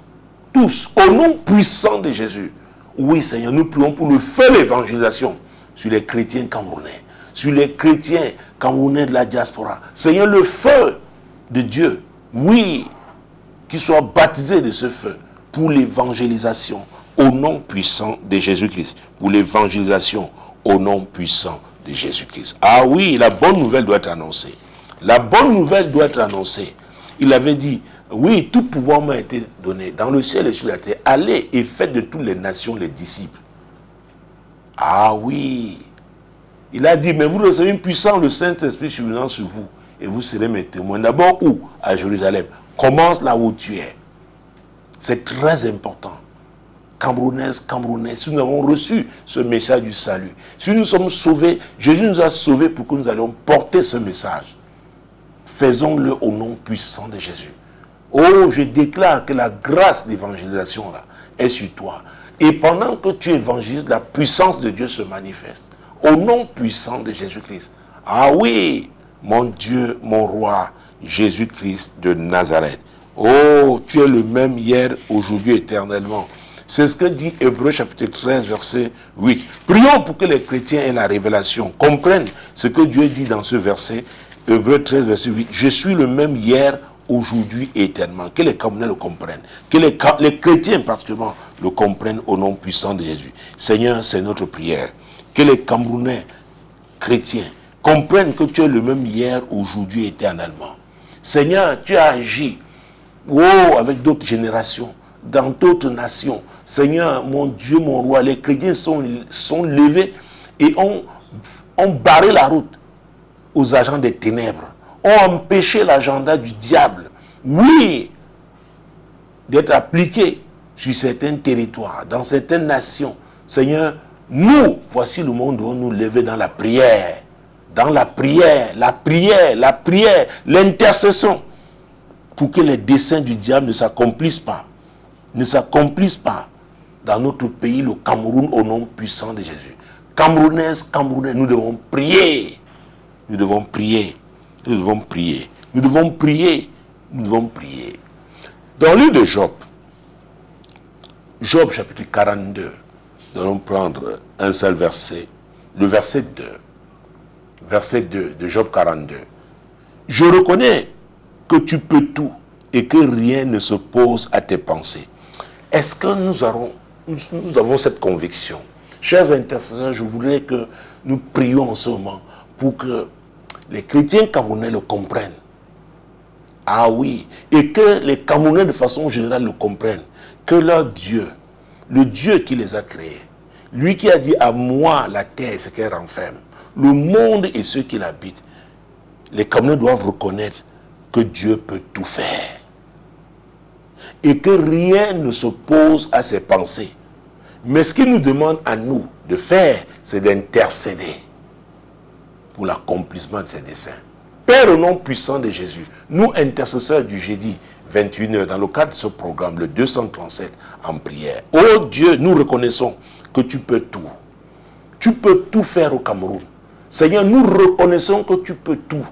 Tous. Au nom puissant de Jésus. Oui, Seigneur, nous prions pour le feu de l'évangélisation sur les chrétiens camerounais, sur les chrétiens camerounais de la diaspora. Seigneur, le feu de Dieu, oui, qu'ils soient baptisés de ce feu pour l'évangélisation au nom puissant de Jésus-Christ. Pour l'évangélisation au nom puissant de Jésus-Christ. Ah oui, la bonne nouvelle doit être annoncée. La bonne nouvelle doit être annoncée. Il avait dit, oui, tout pouvoir m'a été donné dans le ciel et sur la terre. Allez et faites de toutes les nations les disciples. Ah oui. Il a dit, mais vous recevez une puissance, le Saint-Esprit survenant sur vous. Et vous serez mes témoins. D'abord où? À Jérusalem. Commence là où tu es. C'est très important. Camerounaises, Camerounais, si nous avons reçu ce message du salut, si nous sommes sauvés, Jésus nous a sauvés pour que nous allions porter ce message. Faisons-le au nom puissant de Jésus. Oh, je déclare que la grâce d'évangélisation là est sur toi. Et pendant que tu évangélises, la puissance de Dieu se manifeste. Au nom puissant de Jésus-Christ. Ah oui, mon Dieu, mon roi, Jésus-Christ de Nazareth. Oh, tu es le même hier, aujourd'hui, éternellement. C'est ce que dit Hébreux chapitre 13, verset 8. Prions pour que les chrétiens aient la révélation, comprennent ce que Dieu dit dans ce verset. Hébreux 13, verset 8. Je suis le même hier, aujourd'hui et éternellement. Que les Camerounais le comprennent. Que les chrétiens particulièrement le comprennent au nom puissant de Jésus. Seigneur, c'est notre prière. Que les Camerounais chrétiens comprennent que tu es le même hier, aujourd'hui et éternellement. Seigneur, tu as agi avec d'autres générations, dans d'autres nations. Seigneur, mon Dieu, mon roi, les chrétiens sont levés et ont barré la route aux agents des ténèbres, ont empêché l'agenda du diable, oui, d'être appliqué sur certains territoires, dans certaines nations. Seigneur, nous, voici le monde où nous lever dans la prière, l'intercession, pour que les desseins du diable ne s'accomplissent pas dans notre pays, le Cameroun, au nom puissant de Jésus. Camerounaises, Camerounais, nous devons prier. Nous devons prier. Nous devons prier. Nous devons prier. Nous devons prier. Dans le livre de Job, Job chapitre 42, nous allons prendre un seul verset, le verset 2. Verset 2 de Job 42. Je reconnais que tu peux tout et que rien ne s'oppose à tes pensées. Est-ce que nous avons cette conviction? Chers intercesseurs, je voudrais que nous prions en ce moment pour que les chrétiens camerounais le comprennent. Ah oui, et que les Camerounais de façon générale le comprennent. Que leur Dieu, le Dieu qui les a créés, lui qui a dit à moi la terre et ce qu'elle renferme, le monde et ceux qui l'habitent, les Camerounais doivent reconnaître que Dieu peut tout faire. Et que rien ne s'oppose à ses pensées. Mais ce qu'il nous demande à nous de faire, c'est d'intercéder pour l'accomplissement de ses desseins. Père, au nom puissant de Jésus, nous, intercesseurs du jeudi 21h, dans le cadre de ce programme, le 237, en prière. Oh Dieu, nous reconnaissons que tu peux tout. Tu peux tout faire au Cameroun. Seigneur, nous reconnaissons que tu peux tout.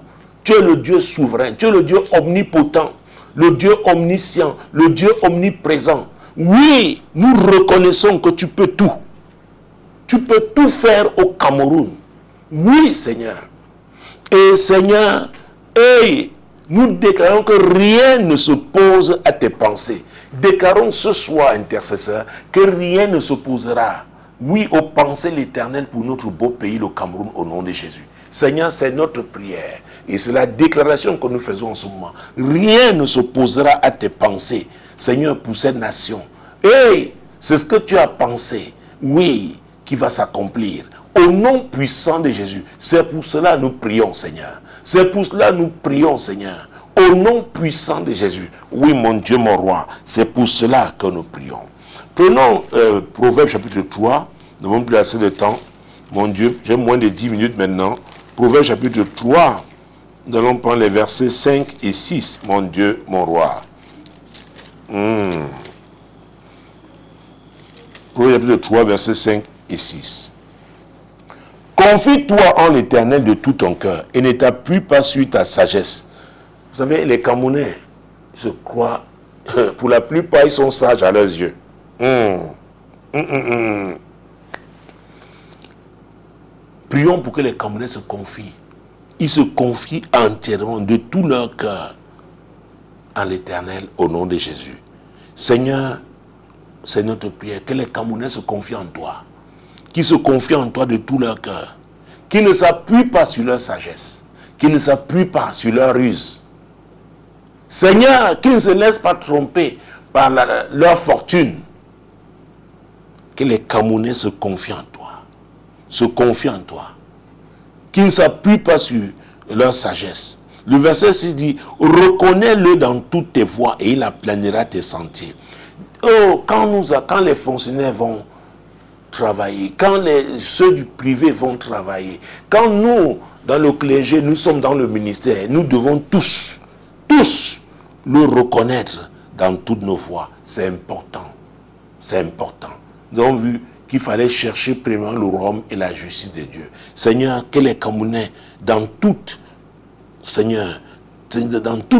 Tu es le Dieu souverain, tu es le Dieu omnipotent, le Dieu omniscient, le Dieu omniprésent. Oui, nous reconnaissons que tu peux tout. Tu peux tout faire au Cameroun. Oui, Seigneur. Et Seigneur, nous déclarons que rien ne s'oppose à tes pensées. Déclarons ce soir, intercesseur, que rien ne s'opposera, oui, aux pensées de l'Éternel pour notre beau pays, le Cameroun, au nom de Jésus. Seigneur, c'est notre prière. Et c'est la déclaration que nous faisons en ce moment. Rien ne s'opposera à tes pensées, Seigneur, pour cette nation. C'est ce que tu as pensé, oui, qui va s'accomplir. Au nom puissant de Jésus. C'est pour cela que nous prions, Seigneur. C'est pour cela que nous prions, Seigneur. Au nom puissant de Jésus. Oui, mon Dieu, mon roi. C'est pour cela que nous prions. Prenons Proverbe chapitre 3. Nous n'avons plus assez de temps. Mon Dieu, j'ai moins de 10 minutes maintenant. Proverbe chapitre 3. Nous allons prendre les versets 5 et 6. Mon Dieu, mon roi. Proverbe chapitre 3, versets 5 et 6. Confie-toi en l'Éternel de tout ton cœur et ne t'appuie pas sur ta sagesse. Vous savez, les Camerounais, je crois, pour la plupart, ils sont sages à leurs yeux. Prions pour que les Camerounais se confient. Ils se confient entièrement de tout leur cœur à l'Éternel au nom de Jésus. Seigneur, c'est notre prière, que les Camerounais se confient en toi. Qui se confient en toi de tout leur cœur, qui ne s'appuient pas sur leur sagesse, qui ne s'appuient pas sur leur ruse. Seigneur, qui ne se laissent pas tromper par leur fortune. Que les Camerounais se confient en toi, se confient en toi, qui ne s'appuient pas sur leur sagesse. Le verset 6 dit, reconnais-le dans toutes tes voies et il aplanira tes sentiers. Oh, quand les fonctionnaires vont travailler, quand ceux du privé vont travailler, quand nous, dans le clergé, nous sommes dans le ministère, nous devons tous le reconnaître dans toutes nos voies. C'est important. C'est important. Nous avons vu qu'il fallait chercher premièrement le royaume et la justice de Dieu. Seigneur, que les Camerounais, dans toutes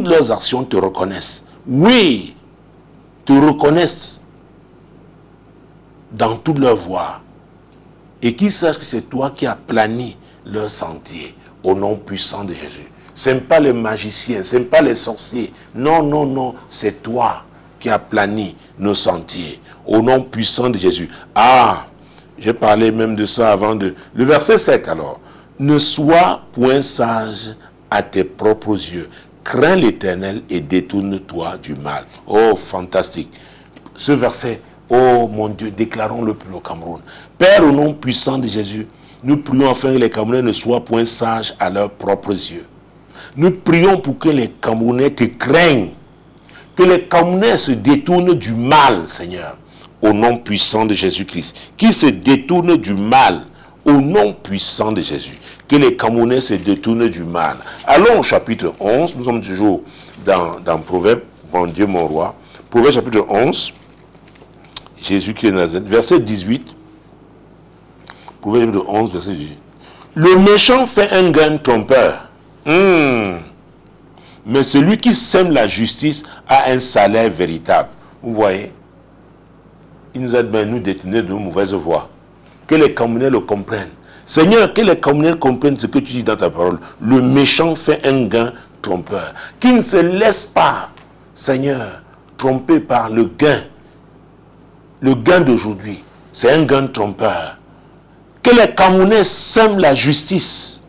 leurs actions, te reconnaissent. Oui, te reconnaissent dans toutes leurs voies, et qu'ils sachent que c'est toi qui as plani leur sentier, au nom puissant de Jésus. Ce n'est pas les magiciens, ce n'est pas les sorciers. Non, non, non, c'est toi qui as plani nos sentiers, au nom puissant de Jésus. Ah, j'ai parlé même de ça avant de... Le verset 7 alors. Ne sois point sage à tes propres yeux. Crains l'Éternel et détourne-toi du mal. Oh, fantastique. Ce verset... Oh mon Dieu, déclarons-le pour le Cameroun. Père, au nom puissant de Jésus, nous prions afin que les Camerounais ne soient point sages à leurs propres yeux. Nous prions pour que les Camerounais te craignent. Que les Camerounais se détournent du mal, Seigneur. Au nom puissant de Jésus-Christ. Qu'ils se détournent du mal. Au nom puissant de Jésus. Que les Camerounais se détournent du mal. Allons au chapitre 11. Nous sommes toujours dans Proverbe. Mon Dieu, mon roi. Proverbe chapitre 11. Jésus qui est Nazareth, verset 18. Proverbe 11, verset 18. Le méchant fait un gain trompeur. Mais celui qui sème la justice a un salaire véritable. Vous voyez? Il nous aide bien nous détenir de nos mauvaises voies. Que les Camerounais le comprennent. Seigneur, que les Camerounais comprennent ce que tu dis dans ta parole. Le méchant fait un gain trompeur, qui ne se laisse pas, Seigneur, tromper par le gain. Le gain d'aujourd'hui, c'est un gain trompeur. Que les Camerounais sèment la justice.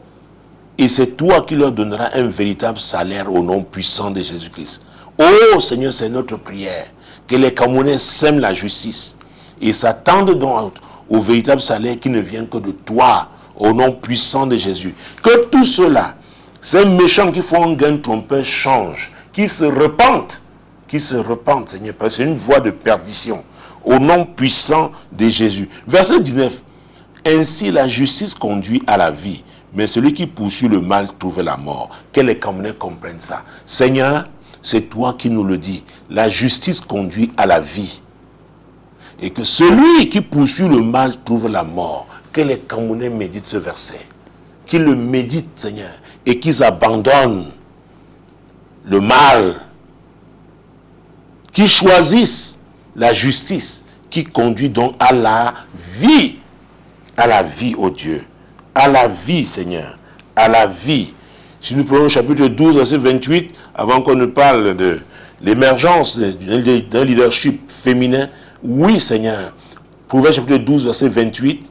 Et c'est toi qui leur donneras un véritable salaire au nom puissant de Jésus-Christ. Oh Seigneur, c'est notre prière. Que les Camerounais sèment la justice. Et s'attendent donc au véritable salaire qui ne vient que de toi, au nom puissant de Jésus. Que tout cela, ces méchants qui font un gain trompeur changent, qui se repentent, Seigneur, parce que c'est une voie de perdition, au nom puissant de Jésus. Verset 19. Ainsi la justice conduit à la vie, mais celui qui poursuit le mal trouve la mort. Que les Camerounais comprennent ça. Seigneur, c'est toi qui nous le dis. La justice conduit à la vie. Et que celui qui poursuit le mal trouve la mort. Que les Camerounais méditent ce verset. Qu'ils le méditent, Seigneur. Et qu'ils abandonnent le mal. Qu'ils choisissent la justice qui conduit donc à la vie. À la vie, oh Dieu. À la vie, Seigneur. À la vie. Si nous prenons le chapitre 12, verset 28, avant qu'on ne parle de l'émergence d'un leadership féminin, oui, Seigneur. Proverbe chapitre 12, verset 28.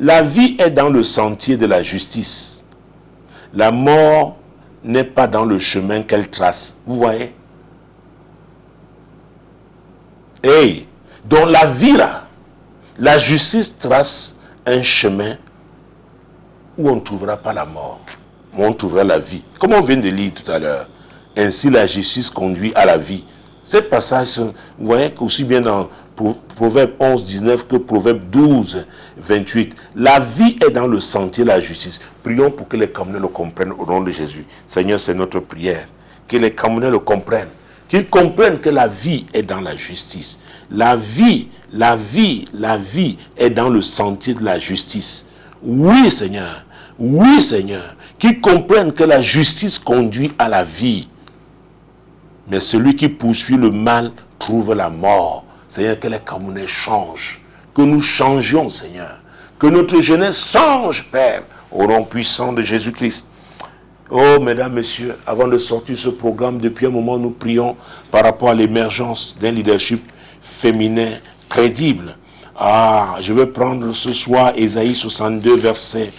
La vie est dans le sentier de la justice. La mort n'est pas dans le chemin qu'elle trace. Vous voyez? Hey, dans la vie là, la justice trace un chemin où on ne trouvera pas la mort, où on trouvera la vie. Comme on vient de lire tout à l'heure, ainsi la justice conduit à la vie. Ces passages, vous voyez qu'aussi bien dans Proverbe 11, 19 que Proverbe 12, 28, la vie est dans le sentier de la justice. Prions pour que les Camerounais le comprennent au nom de Jésus. Seigneur, c'est notre prière. Que les Camerounais le comprennent. Qu'ils comprennent que la vie est dans la justice. La vie est dans le sentier de la justice. Oui, Seigneur. Oui, Seigneur. Qu'ils comprennent que la justice conduit à la vie. Mais celui qui poursuit le mal trouve la mort. Seigneur, que les Camerounais changent. Que nous changions, Seigneur. Que notre jeunesse change, Père, au nom puissant de Jésus-Christ. Oh, mesdames, messieurs, avant de sortir ce programme, depuis un moment, nous prions par rapport à l'émergence d'un leadership féminin crédible. Je vais prendre ce soir Ésaïe 62, verset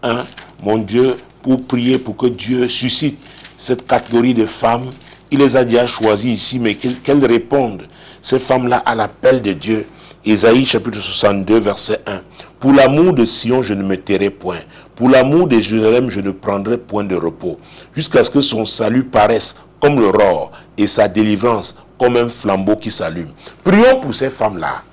1. Mon Dieu, pour prier pour que Dieu suscite cette catégorie de femmes. Il les a déjà choisies ici, mais qu'elles répondent, ces femmes-là, à l'appel de Dieu. Ésaïe chapitre 62, verset 1. Pour l'amour de Sion, je ne me tairai point. Pour l'amour de Jérusalem, je ne prendrai point de repos. Jusqu'à ce que son salut paraisse comme l'aurore et sa délivrance comme un flambeau qui s'allume. Prions pour ces femmes-là.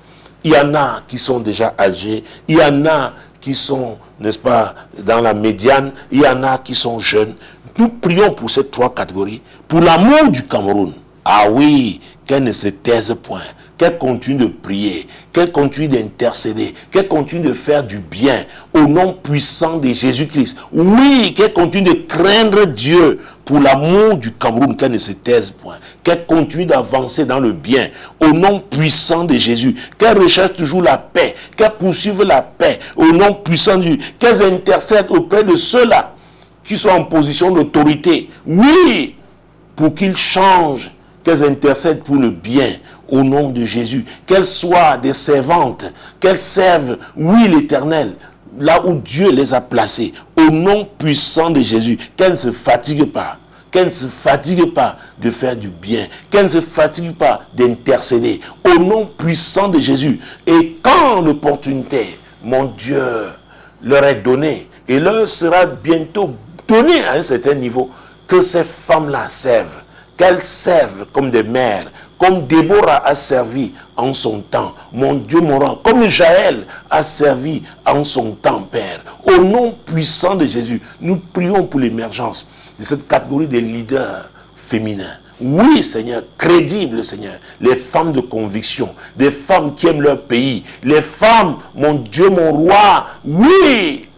Il y en a qui sont déjà âgées. Il y en a qui sont, n'est-ce pas, dans la médiane. Il y en a qui sont jeunes. Nous prions pour ces trois catégories. Pour l'amour du Cameroun. Ah oui, qu'elle ne se taise point. Qu'elle continue de prier, qu'elle continue d'intercéder, qu'elle continue de faire du bien au nom puissant de Jésus-Christ. Oui, qu'elle continue de craindre Dieu pour l'amour du Cameroun, qu'elle ne se taise point. Qu'elle continue d'avancer dans le bien au nom puissant de Jésus. Qu'elle recherche toujours la paix, qu'elle poursuive la paix au nom puissant de Jésus. Qu'elle intercède auprès de ceux-là qui sont en position d'autorité. Oui, pour qu'ils changent, qu'elles intercèdent pour le bien au nom de Jésus, qu'elles soient des servantes, qu'elles servent, oui, l'Éternel, là où Dieu les a placées, au nom puissant de Jésus, qu'elles ne se fatiguent pas, de faire du bien, qu'elles ne se fatiguent pas d'intercéder, au nom puissant de Jésus. Et quand l'opportunité, mon Dieu, leur est donnée, et leur sera bientôt donnée à un certain niveau, que ces femmes-là servent, qu'elles servent comme des mères, comme Déborah a servi en son temps, mon Dieu mon roi, comme Jaël a servi en son temps, Père. Au nom puissant de Jésus, nous prions pour l'émergence de cette catégorie des leaders féminins. Oui, Seigneur, crédibles, Seigneur, les femmes de conviction, des femmes qui aiment leur pays, les femmes, mon Dieu mon roi, oui,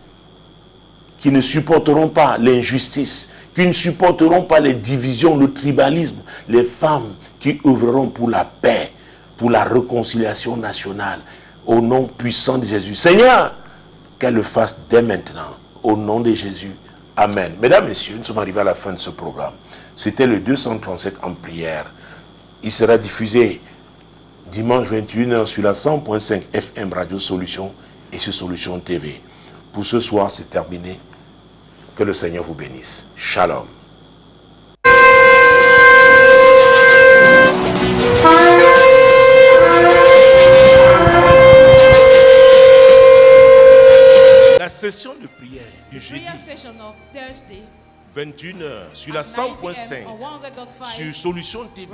qui ne supporteront pas l'injustice, qui ne supporteront pas les divisions, le tribalisme, les femmes qui œuvreront pour la paix, pour la réconciliation nationale, au nom puissant de Jésus. Seigneur, qu'elle le fasse dès maintenant, au nom de Jésus. Amen. Mesdames, Messieurs, nous sommes arrivés à la fin de ce programme. C'était le 237 en prière. Il sera diffusé dimanche 21h sur la 100.5 FM Radio Solution et sur Solution TV. Pour ce soir, c'est terminé. Que le Seigneur vous bénisse. Shalom. La session de prière du jeudi 21h sur la 100.5 sur Solution TV,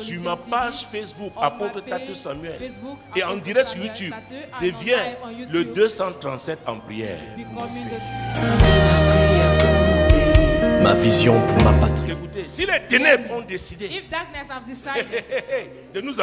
sur ma page Facebook Apôtre Tate Samuel et en direct sur YouTube devient le 237 en prière. Ma vision pour ma patrie. Écoutez, si les ténèbres ont décidé de nous